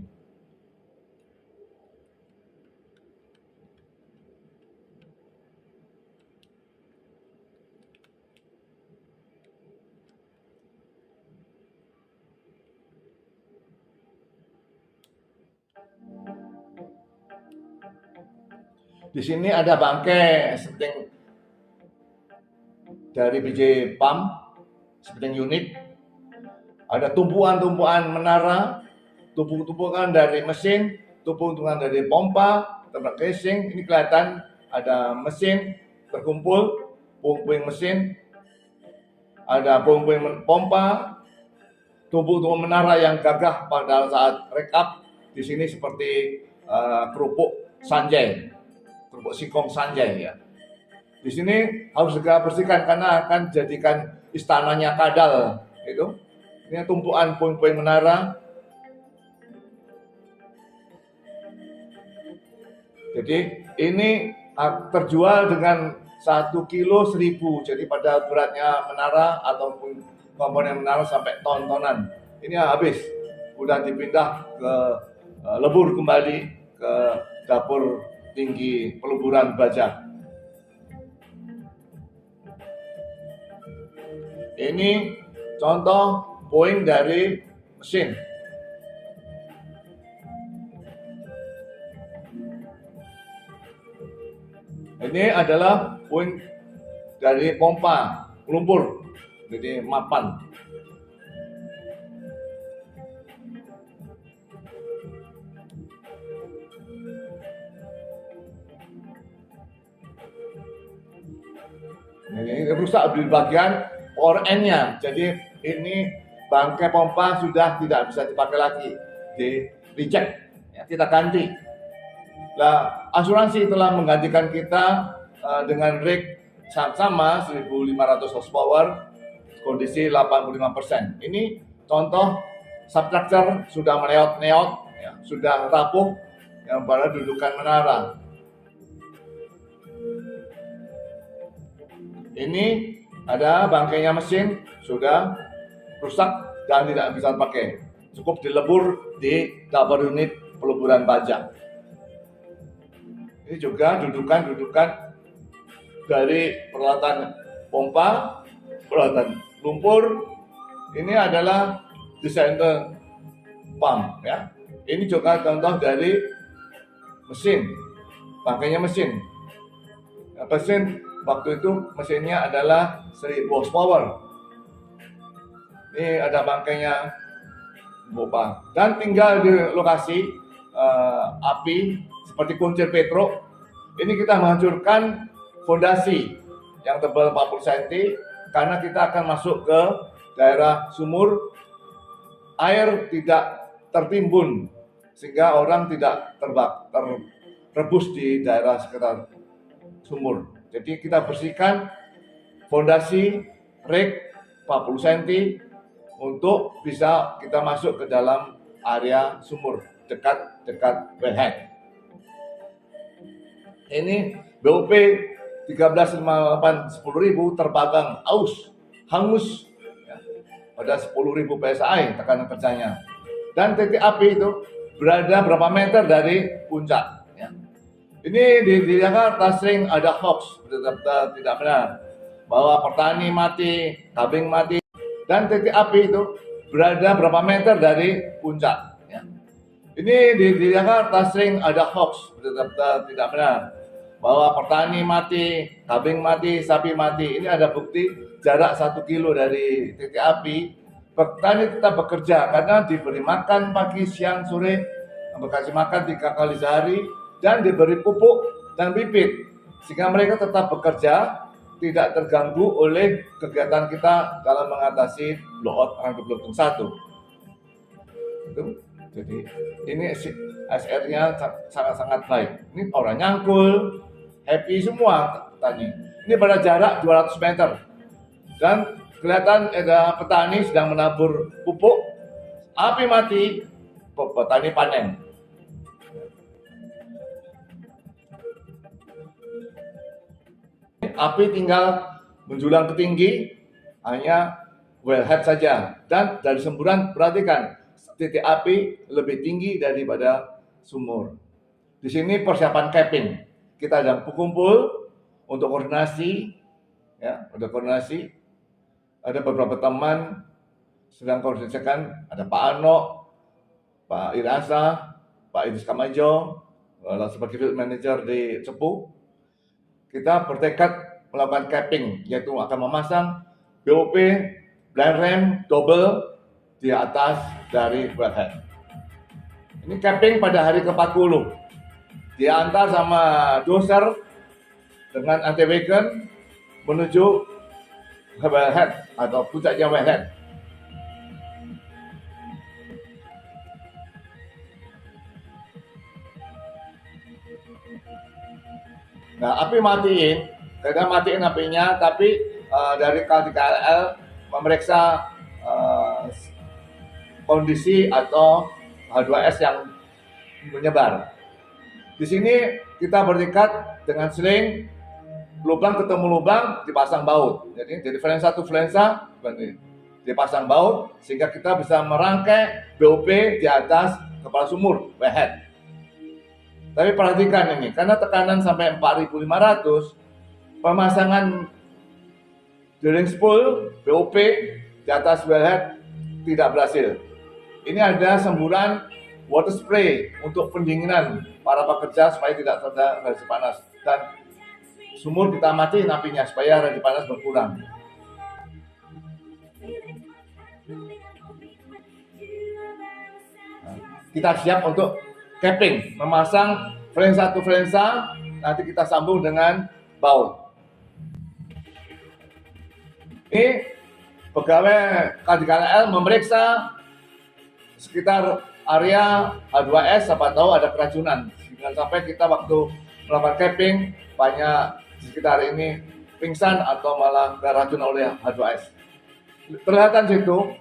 Di sini ada bangkai sepenting dari biji pump, sepenting unit. Ada tumpuan-tumpuan menara, tumpukan dari mesin, tumpukan dari pompa, tempat casing. Ini kelihatan ada mesin terkumpul, puing-puing mesin, ada puing-puing pompa, tumpukan menara yang gagah pada saat rekap. Di sini seperti kerupuk sanjay, kerupuk singkong sanjay ya. Di sini harus segera bersihkan karena akan jadikan istananya kadal itu. Ini tumpuan puing-puing menara. Jadi ini terjual dengan 1 kilo 1.000. Jadi pada beratnya menara ataupun komponen menara sampai ton-tonan. Ini habis. Udah dipindah ke lebur kembali ke dapur tinggi peluburan baja. Ini contoh puing dari mesin. Ini adalah puing dari pompa lumpur, jadi mapan. Ini rusak di bagian power end-nya, jadi ini bangkai pompa sudah tidak bisa dipakai lagi, di reject, ya, kita ganti. Nah, asuransi telah menggantikan kita dengan rig sama 1.500 horsepower, kondisi 85%. Ini contoh substructure sudah meleot-neot, ya, sudah rapuh, yang pada dudukan menara. Ini ada bangkainya mesin sudah rusak dan tidak bisa dipakai. Cukup dilebur di dapur unit peluburan baja. Ini juga dudukan dari peralatan pompa, peralatan lumpur. Ini adalah desainer pump ya. Ini juga contoh dari mesin, bangkainya mesin. Mesin waktu itu mesinnya adalah 1.000 horsepower. Ini ada bangkainya pompa dan tinggal di lokasi api seperti kuncir petro. Ini kita menghancurkan fondasi yang tebal 40 cm karena kita akan masuk ke daerah sumur, air tidak tertimbun sehingga orang tidak terrebus di daerah sekitar sumur. Jadi kita bersihkan fondasi rig 40 cm untuk bisa kita masuk ke dalam area sumur dekat wellhead. Ini BOP 1358 10.000 terbakar hangus ya, pada 10.000 PSI tekanan kerjanya. Dan titik api itu berada berapa meter dari puncak. Ya. Ini di Jakarta sering ada hoax, tidak benar, bahwa petani mati, kambing mati, dan titik api itu berada berapa meter dari puncak. Ya. Ini di Jakarta sering ada hoax, tidak benar, bahwa petani mati, kambing mati, sapi mati. Ini ada bukti jarak 1 kilo dari titik api. Petani tetap bekerja karena diberi makan pagi, siang, sore, dikasih makan 3 kali sehari, dan diberi pupuk dan bibit, sehingga mereka tetap bekerja, tidak terganggu oleh kegiatan kita dalam mengatasi blowout rangka blutung 1. Jadi ini SR-nya sangat-sangat baik. Ini orang nyangkul, happy semua, petani. Ini pada jarak 200 meter. Dan kelihatan ada petani sedang menabur pupuk, api mati, petani panen. Api tinggal menjulang ke tinggi, hanya wellhead saja. Dan dari semburan, perhatikan, titik api lebih tinggi daripada sumur. Di sini persiapan capping. Kita sedang kumpul untuk koordinasi, ya, untuk koordinasi. Ada beberapa teman sedang koordinasikan, ada Pak Ano, Pak Irasa, Pak Idris Kamajo, sebagai field manager di Cepu. Kita bertekad melakukan capping, yaitu akan memasang BOP blind ram double di atas dari wellhead. Ini capping pada hari ke-40. Diantar sama doser dengan anti-wagon menuju wellhead atau puncaknya wellhead. Nah, api matiin, kadang matiin apinya, tapi dari KLL memeriksa kondisi atau H2S yang menyebar. Di sini kita bertekad dengan seling, lubang ketemu lubang dipasang baut. Jadi flensa to flensa dipasang baut sehingga kita bisa merangkai BOP di atas kepala sumur wellhead. Tapi perhatikan ini, karena tekanan sampai 4.500, pemasangan drilling spool BOP di atas wellhead tidak berhasil. Ini ada semburan water spray untuk pendinginan para pekerja supaya tidak terjadi radiasi panas, dan sumur kita matiin apinya supaya radiasi panas berkurang. Nah, kita siap untuk capping, memasang flensa to flensa, nanti kita sambung dengan baut. Ini pegawai KDKL memeriksa sekitar area H2S, siapa tahu ada keracunan. Jangan sampai kita waktu melakukan capping banyak di sekitar ini pingsan atau malah keracunan oleh H2S. Kelihatan situ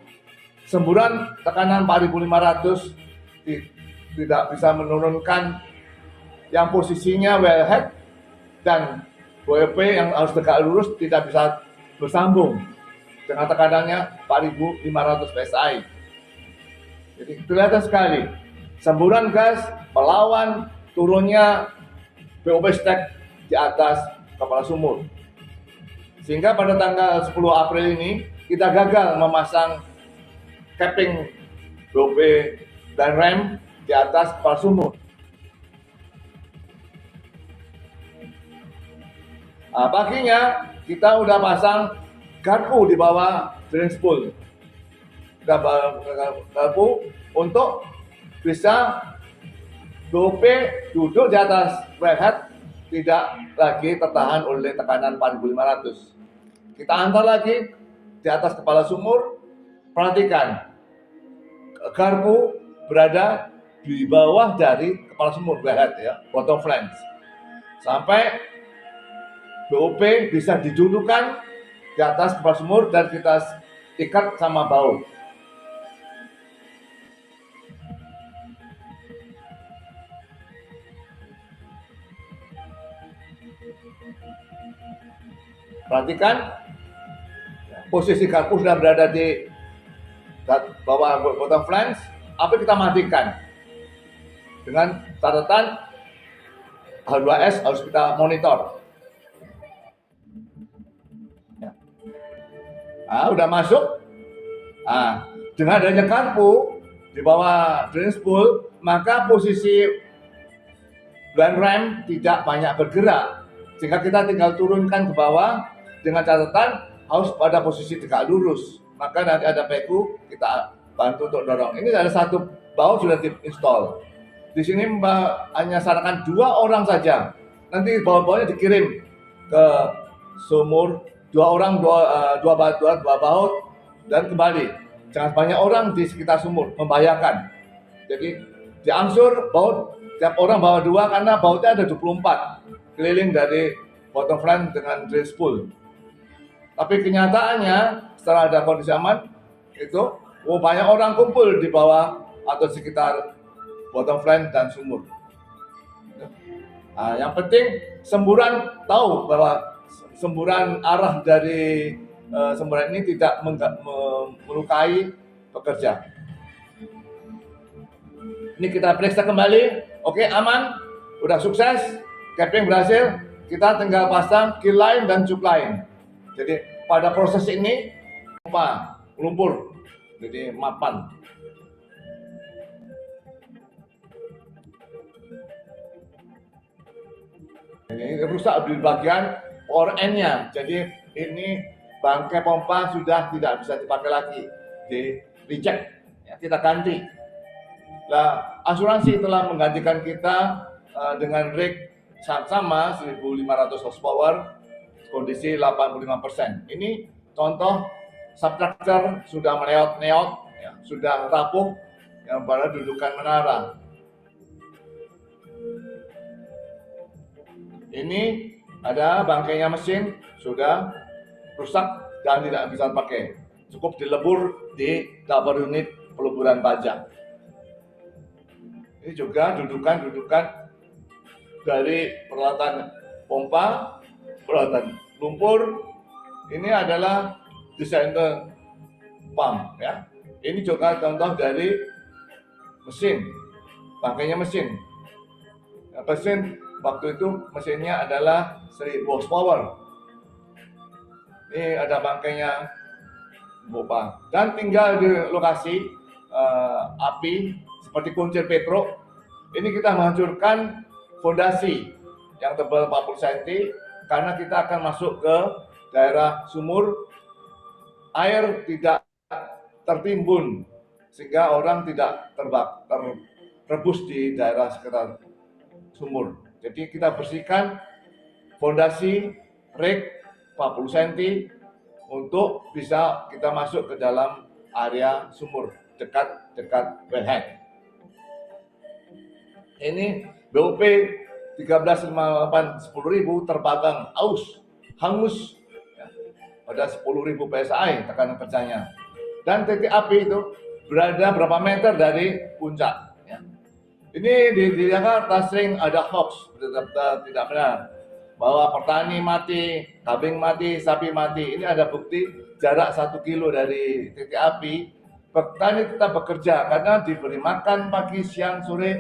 semburan tekanan 4.500 tidak bisa menurunkan yang posisinya wellhead, dan BOP yang harus tegak lurus tidak bisa bersambung dengan tekanannya 4.500 PSI. Jadi kelihatan sekali semburan gas melawan turunnya BOP stack di atas kepala sumur. Sehingga pada tanggal 10 April ini kita gagal memasang capping BOP dan rem di atas kepala sumur. Nah, paginya kita udah pasang garpu di bawah drilling spool. Kita garpu untuk bisa BOP duduk di atas wellhead, tidak lagi tertahan oleh tekanan 4.500. Kita antar lagi di atas kepala sumur. Perhatikan, garpu berada di bawah dari kepala sumur wellhead, ya, bottom flange, sampai BOP bisa didudukkan di atas kepala sumur dan kita ikat sama baut. Perhatikan, posisi garpu sudah berada di bawah bottom flange. Apa kita matikan dengan catatan H2S harus kita monitor. Nah, udah masuk. Nah, dengan adanya garpu di bawah drilling spool, maka posisi blind ram tidak banyak bergerak, sehingga kita tinggal turunkan ke bawah dengan catatan harus pada posisi tegak lurus. Maka nanti ada PQ, kita bantu untuk dorong. Ini ada satu baut sudah diinstal. Di sini Mbak hanya sarankan 2 orang saja. Nanti baut-bautnya dikirim ke sumur, 2 orang, 2 baut dan kembali. Jangan banyak orang di sekitar sumur, membahayakan. Jadi diangsur baut, tiap orang bawa 2 karena bautnya ada 24 keliling dari bottom flange dengan drill spool. Tapi kenyataannya setelah ada kondisi aman itu banyak orang kumpul di bawah atau sekitar bottom flange dan sumur. Nah, yang penting semburan tahu bahwa semburan arah dari semburan ini tidak melukai pekerja. Ini kita periksa kembali, oke aman, udah sukses, capping berhasil, kita tinggal pasang kill line dan tube line. Jadi pada proses ini lumpur, jadi mapan. Ini rusak di bagian power end-nya, jadi ini bangkai pompa sudah tidak bisa dipakai lagi, di reject, ya, kita ganti. Nah, asuransi telah menggantikan kita dengan rig sama 1.500 horsepower, kondisi 85%. Ini contoh substructure sudah meleot-neot, ya, sudah rapuh, yang pada dudukan menara. Ini ada bangkainya mesin sudah rusak dan tidak bisa dipakai. Cukup dilebur di double unit peluburan baja. Ini juga dudukan-dudukan dari peralatan pompa, peralatan lumpur. Ini adalah desainer pump, ya. Ini juga contoh dari mesin, bangkainya mesin. Nah, mesin waktu itu mesinnya adalah 1000 horsepower. Ini ada bangkainya pompa dan tinggal di lokasi api seperti kuncir Petro. Ini kita menghancurkan fondasi yang tebal 40 cm karena kita akan masuk ke daerah sumur, air tidak tertimbun sehingga orang tidak terrebus di daerah sekitar sumur. Jadi kita bersihkan fondasi rig 40 cm untuk bisa kita masuk ke dalam area sumur dekat wellhead. Ini BOP 1358 10.000 terbakar hangus, ya, pada 10.000 PSI tekanan kerjanya. Dan titik api itu berada berapa meter dari puncak. Ini di Jakarta sering ada hoax, tidak benar, bahwa petani mati, kambing mati, sapi mati. Ini ada bukti jarak 1 kilo dari titik api. Petani tetap bekerja karena diberi makan pagi, siang, sore,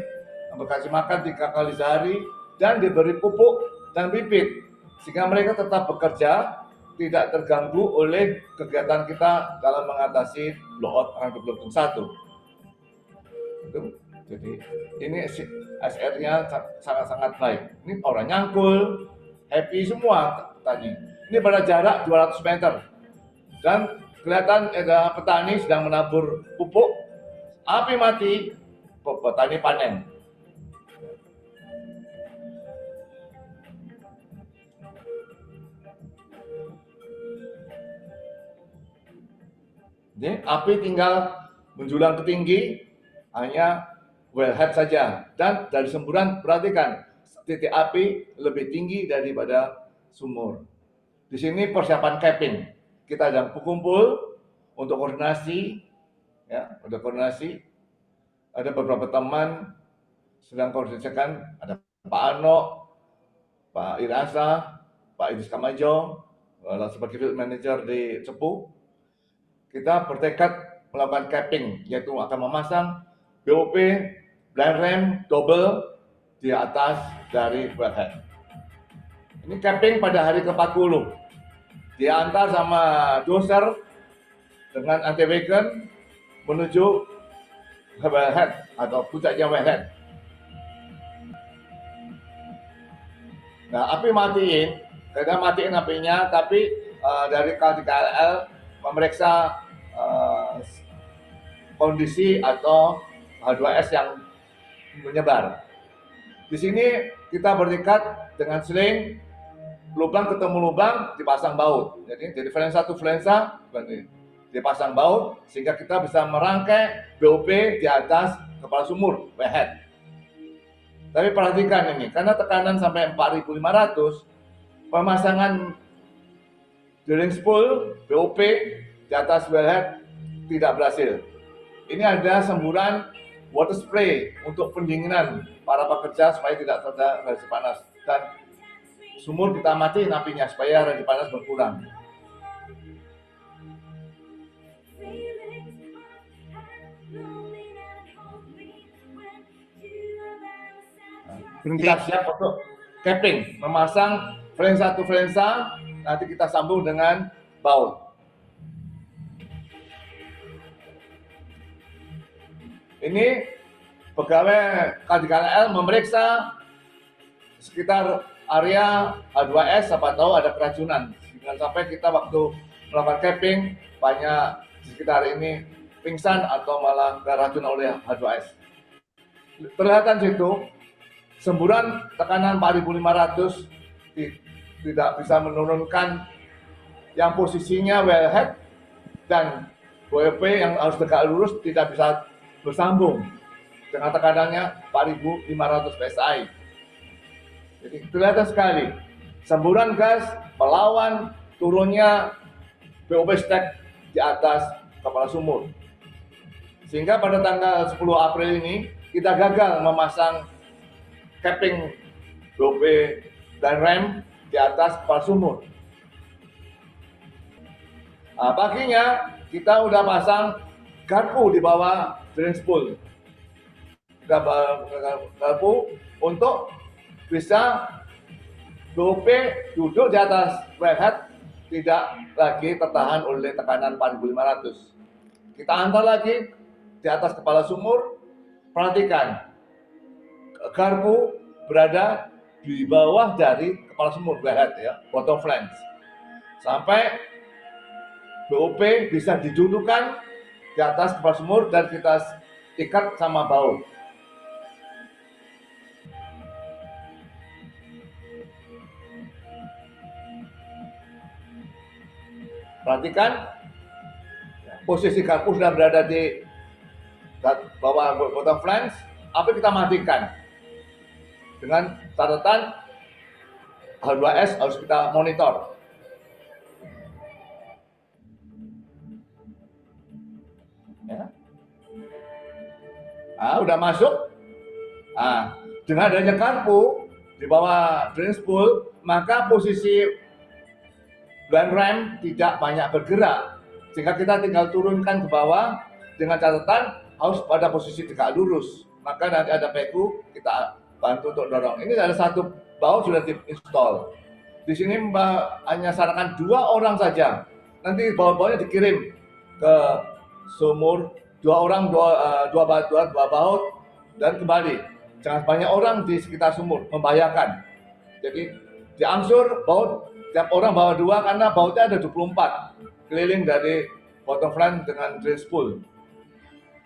dikasih makan 3 kali sehari, dan diberi pupuk dan bibit. Sehingga mereka tetap bekerja, tidak terganggu oleh kegiatan kita dalam mengatasi blowout rangkap belitung 1. Jadi ini SR-nya sangat-sangat baik. Ini orang nyangkul, happy semua tadi. Ini pada jarak 200 meter. Dan kelihatan ada petani sedang menabur pupuk, api mati, petani panen. Jadi api tinggal menjulang ke tinggi, hanya wellhead saja, dan dari semburan perhatikan titik api lebih tinggi daripada sumur. Di sini persiapan capping, kita sedang kumpul untuk koordinasi, ya, ada koordinasi. Ada beberapa teman sedang koordinasikan, ada Pak Ano, Pak Irasa, Pak Idris Kamajo, sebagai field manager di Cepu. Kita bertekad melakukan capping, yaitu akan memasang BOP blind ram double di atas dari wellhead. Ini capping pada hari ke-40. Diantar sama doser dengan anti-wagon menuju ke wellhead atau puncaknya wellhead. Nah, api matiin, kita matiin apinya, tapi dari KTKL memeriksa kondisi atau H2S yang menyebar. Di sini kita bertekad dengan sling, lubang ketemu lubang dipasang baut. Jadi flansa to flansa dipasang baut sehingga kita bisa merangkai BOP di atas kepala sumur wellhead. Tapi perhatikan ini, karena tekanan sampai 4.500, pemasangan drilling spool BOP di atas wellhead tidak berhasil. Ini ada semburan water spray untuk pendinginan para pekerja supaya tidak terjadi radiasi panas, dan sumur kita matiin apinya supaya radiasi panas berkurang. Berhenti. Kita siap untuk capping, memasang frame 1 flensa, nanti kita sambung dengan baut. Ini pegawai KDKL memeriksa sekitar area H2S, siapa tahu ada keracunan. Jangan sampai kita waktu melakukan capping banyak di sekitar ini pingsan atau malah keracunan oleh H2S. Terlihat situ semburan tekanan 4.500 tidak bisa menurunkan yang posisinya wellhead dan BOP yang harus tegak lurus tidak bisa bersambung dengan tekanannya 4.500 PSI. Jadi kelihatan sekali semburan gas melawan turunnya BOP stack di atas kepala sumur. Sehingga pada tanggal 10 April ini kita gagal memasang capping BOP dan rem di atas kepala sumur. Nah, paginya kita udah pasang garpu di bawah drain spool. Kita garpu untuk bisa BOP duduk di atas wellhead tidak lagi tertahan oleh tekanan 4.500. Kita antar lagi di atas kepala sumur. Perhatikan, garpu berada di bawah dari kepala sumur wellhead ya, bottom flange. Sampai BOP bisa didudukkan di atas kepala sumur dan kita ikat sama baut. Perhatikan, posisi garpu sudah berada di bawah bottom flange. Apa kita matikan? Dengan catatan H2S harus kita monitor. Ya. Udah masuk. Dengan adanya garpu di bawah drain spool, maka posisi ban rem tidak banyak bergerak, sehingga kita tinggal turunkan ke bawah dengan catatan harus pada posisi tegak lurus. Maka nanti ada PQ, kita bantu untuk dorong. Ini ada satu baut sudah diinstal. Di sini Mbak hanya sarankan 2 orang saja. Nanti baut-bautnya dikirim ke sumur, 2 orang, 2 baut dan kembali. Jangan banyak orang di sekitar sumur, membahayakan. Jadi diangsur baut, tiap orang bawa 2 karena bautnya ada 24 keliling dari bottom flange dengan drain spool.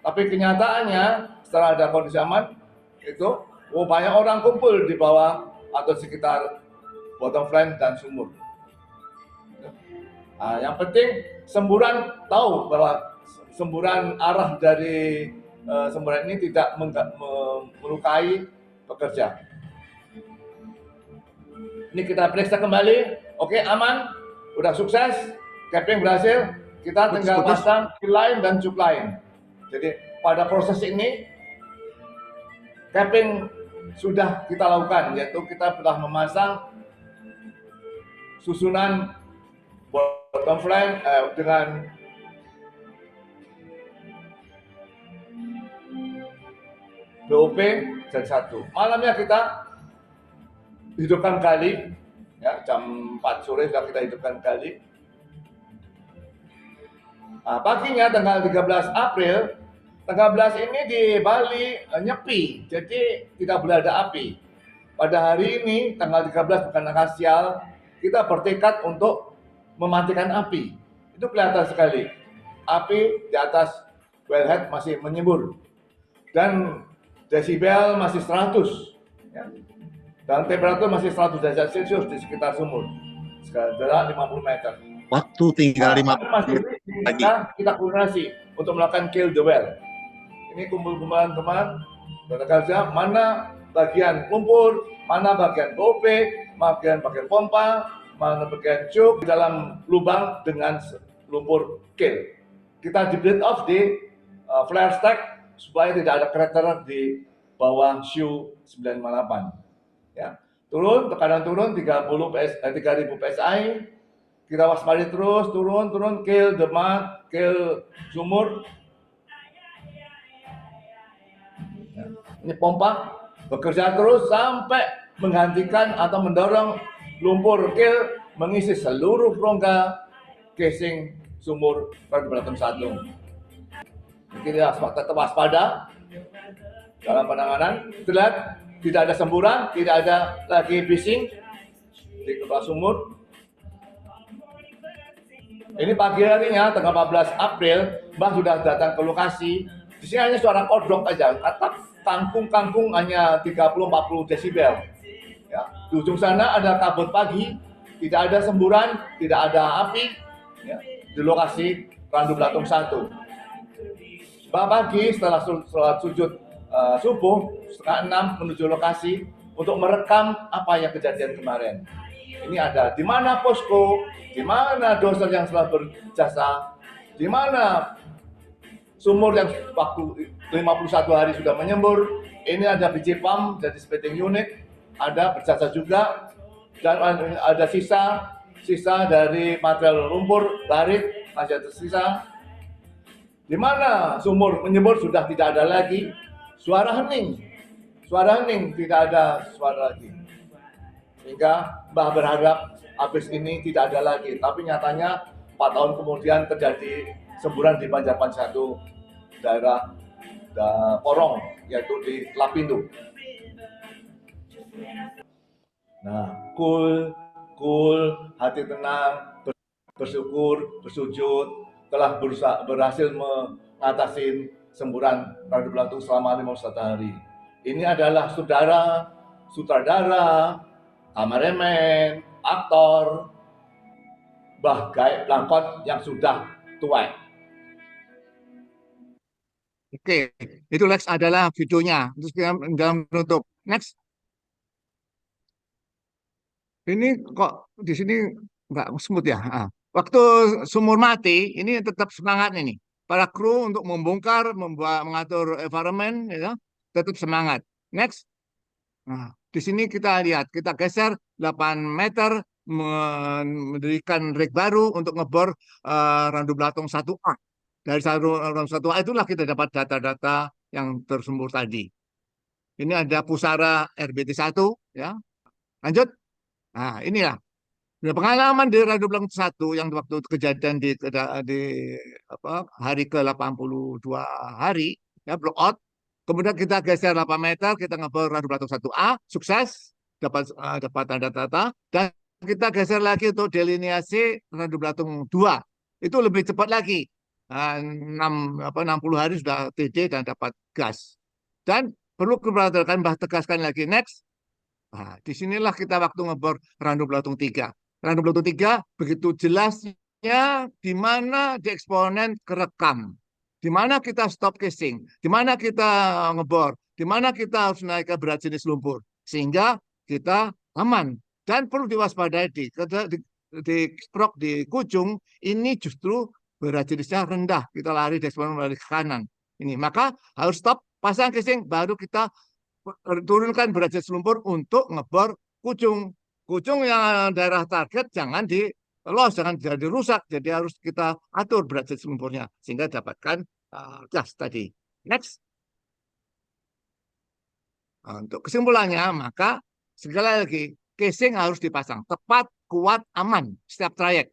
Tapi kenyataannya setelah ada kondisi aman itu banyak orang kumpul di bawah atau sekitar bottom flange dan sumur. Yang penting semburan tahu bahwa semburan arah dari semburan ini tidak melukai pekerja. Ini kita periksa kembali. Oke, aman, udah sukses, capping berhasil, kita tinggal pasang kill line dan tube line. Jadi pada proses ini capping sudah kita lakukan, yaitu kita telah memasang susunan bottom flange dengan BOP dan 1. Malamnya kita hidupkan kali. Ya, jam 4 sore sudah kita hidupkan kali. Paginya tanggal 13 April, tanggal 11 ini di Bali nyepi, jadi tidak boleh ada api. Pada hari ini, tanggal 13 bukan angka sial, kita bertekad untuk mematikan api. Itu kelihatan sekali. Api di atas wellhead masih menyembur. Dan desibel masih 100. Ya. Dan temperatur masih 100 derajat Celcius di sekitar sumur, jarak 50 meter. Waktu tinggal 50 lagi. Kita koordinasi untuk melakukan kill the well. Ini kumpulan teman, mana bagian lumpur, mana bagian BOP, bagian pompa, mana bagian cup di dalam lubang dengan lumpur kill. Kita di bleed off di flare stack supaya tidak ada crater di bawah shoe 958. Ya. Turun, tekanan turun 3000 PSI. Kita waspadai terus, turun, kill demat, kill sumur. Ya. Ini pompa bekerja terus sampai menghentikan atau mendorong lumpur kill mengisi seluruh rongga casing sumur Radublatung 1. Kita tetap waspada dalam penanganan. Lihat, tidak ada semburan, tidak ada lagi bising di kepala sumur. Ini pagi harinya, tanggal 14 April, Mbah sudah datang ke lokasi. Di sini hanya suara kodok aja, atap kangkung hanya 30-40 desibel. Ya. Di ujung sana ada kabut pagi, tidak ada semburan, tidak ada api. Ya. Di lokasi Radublatung 1. Mbah pagi setelah sholat sujud subuh, setengah 6 menuju lokasi untuk merekam apa yang kejadian kemarin. Ini ada di mana posko, di mana doser yang telah berjasa, di mana sumur yang waktu 51 hari sudah menyembur. Ini ada biji pump dari splitting unit, ada berjasa juga, dan ada sisa dari material lumpur, larit masih tersisa. Di mana sumur menyembur sudah tidak ada lagi, suara hening, tidak ada suara lagi. Sehingga Mbah berharap habis ini tidak ada lagi. Tapi nyatanya 4 tahun kemudian terjadi semburan di Banjarpan 1, daerah Porong, yaitu di Lapindo. Nah, cool, hati tenang, bersyukur, bersujud, telah berhasil mengatasi semburan Radublatung selama 51 hari. Ini adalah sutradara, kameramen, aktor, Mbah Gaib Langkot yang sudah tua. Oke, itu Lex adalah videonya. Terus kita dalam menutup. Next. Ini kok di sini nggak smooth ya. Waktu sumur mati, ini tetap semangat ini. Para kru untuk membongkar, mengatur environment, ya, tetap semangat. Next. Nah, di sini kita lihat, kita geser 8 meter, mendirikan rig baru untuk ngebor Radublatung 1A. Dari Radublatung 1A itulah kita dapat data-data yang tersembur tadi. Ini ada pusara RBT 1, ya. Lanjut. Nah, inilah pengalaman di Radublatung 1 yang waktu kejadian di hari ke-82 hari, ya, block out. Kemudian kita geser 8 meter, kita ngebor Radublatung 1A, sukses, dapat tanda-data, dan kita geser lagi untuk delineasi Radublatung 2. Itu lebih cepat lagi. 60 hari sudah TD dan dapat gas. Dan perlu keberatan Mbah tegaskan lagi, next. Nah, disinilah kita waktu ngebor Radublatung 3. Radublatung 3 begitu jelasnya di mana di eksponen kerekam. Di mana kita stop casing, di mana kita ngebor, di mana kita harus naik ke berat jenis lumpur, sehingga kita aman. Dan perlu diwaspadai di kiprok di Kujung, ini justru berat jenisnya rendah, kita lari di eksponen lari ke kanan. Ini maka harus stop, pasang casing, baru kita turunkan berat jenis lumpur untuk ngebor Kujung. Kujung yang daerah target jangan jangan jadi rusak, jadi harus kita atur berat jenis lumpurnya sehingga dapatkan gas tadi. Next. Untuk kesimpulannya, maka sekali lagi casing harus dipasang tepat, kuat, aman setiap trayek.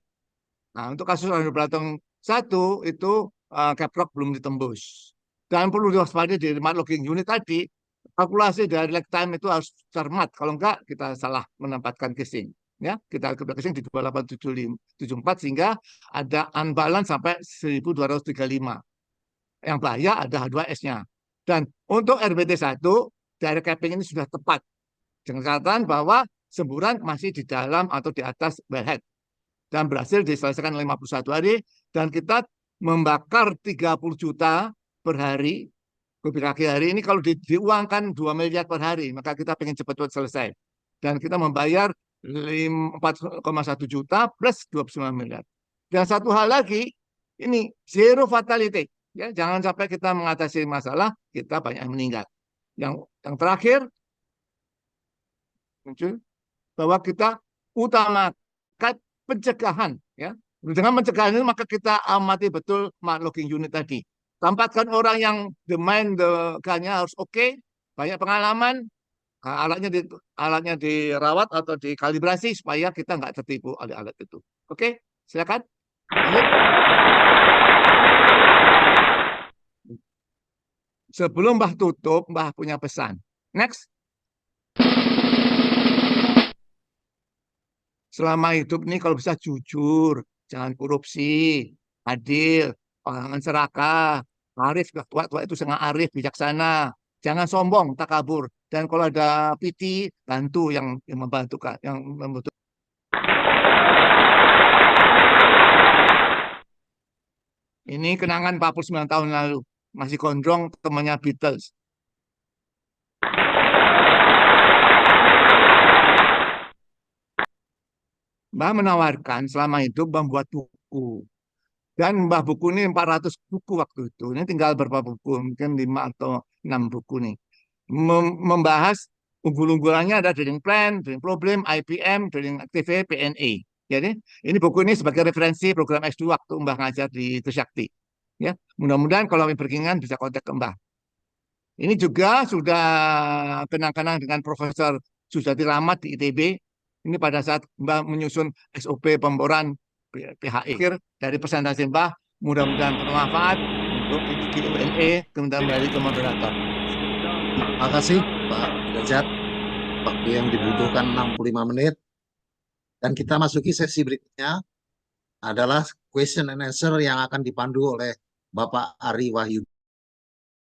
Nah, untuk kasus Radublatung 1 itu caprock belum ditembus. Dan perlu diwaspadai di remote logging unit tadi, kalkulasi dari lag time itu harus cermat. Kalau enggak, kita salah menempatkan casing. Ya, kita casing di 2874 sehingga ada unbalance sampai 1235. Yang bahaya ada H2S-nya. Dan untuk RBT 1, dari capping ini sudah tepat. Dengan catatan bahwa semburan masih di dalam atau di atas wellhead. Dan berhasil diselesaikan 51 hari. Dan kita membakar 30 juta per hari. Kubik hari ini kalau diuangkan 2 miliar per hari, maka kita pengen cepat-cepat selesai. Dan kita membayar 4,1 juta plus 29 miliar. Dan satu hal lagi, ini zero fatality. Ya, jangan sampai kita mengatasi masalah, kita banyak yang meninggal. Yang terakhir, muncul bahwa kita utamakan pencegahan. Ya. Dengan pencegahan ini maka kita amati betul smart locking unit tadi. Tempatkan orang yang main gunnya harus oke, banyak pengalaman, alatnya dirawat atau dikalibrasi supaya kita nggak tertipu oleh alat itu. Oke, silakan. Lanjut. Sebelum Mbah tutup, Mbah punya pesan. Next. Selama hidup ini kalau bisa jujur, jangan korupsi, adil, jangan serakah, arif, tua-tua itu sangat arif, bijaksana. Jangan sombong, takabur. Dan kalau ada PT, bantu yang membantu, yang membutuhkan. Ini kenangan 49 tahun lalu. Masih gondrong, temannya Beatles. Mbah menawarkan selama itu membuat buku. Dan Mbah buku ini 400 buku waktu itu. Ini tinggal berapa buku, mungkin 5 atau 6 buku nih. Membahas unggul-unggulannya ada drilling plan, drilling problem, IPM, drilling active, PNA. Jadi ini buku ini sebagai referensi program S2 waktu Mbah ngajar di Trisakti. Ya, mudah-mudahan kalau berkeinginan bisa kontak ke Mbah. Ini juga sudah kenang-kenang dengan Profesor Sujati Rahmat di ITB. Ini pada saat Mbah menyusun SOP pemboran PHE. Dari presentasi Mbah, mudah-mudahan bermanfaat untuk Q&A, kembali ke moderator. Terima kasih Pak Derajat. Waktu yang dibutuhkan 65 menit. Dan kita masuki sesi berikutnya adalah question and answer yang akan dipandu oleh Bapak Ari Wahyudi.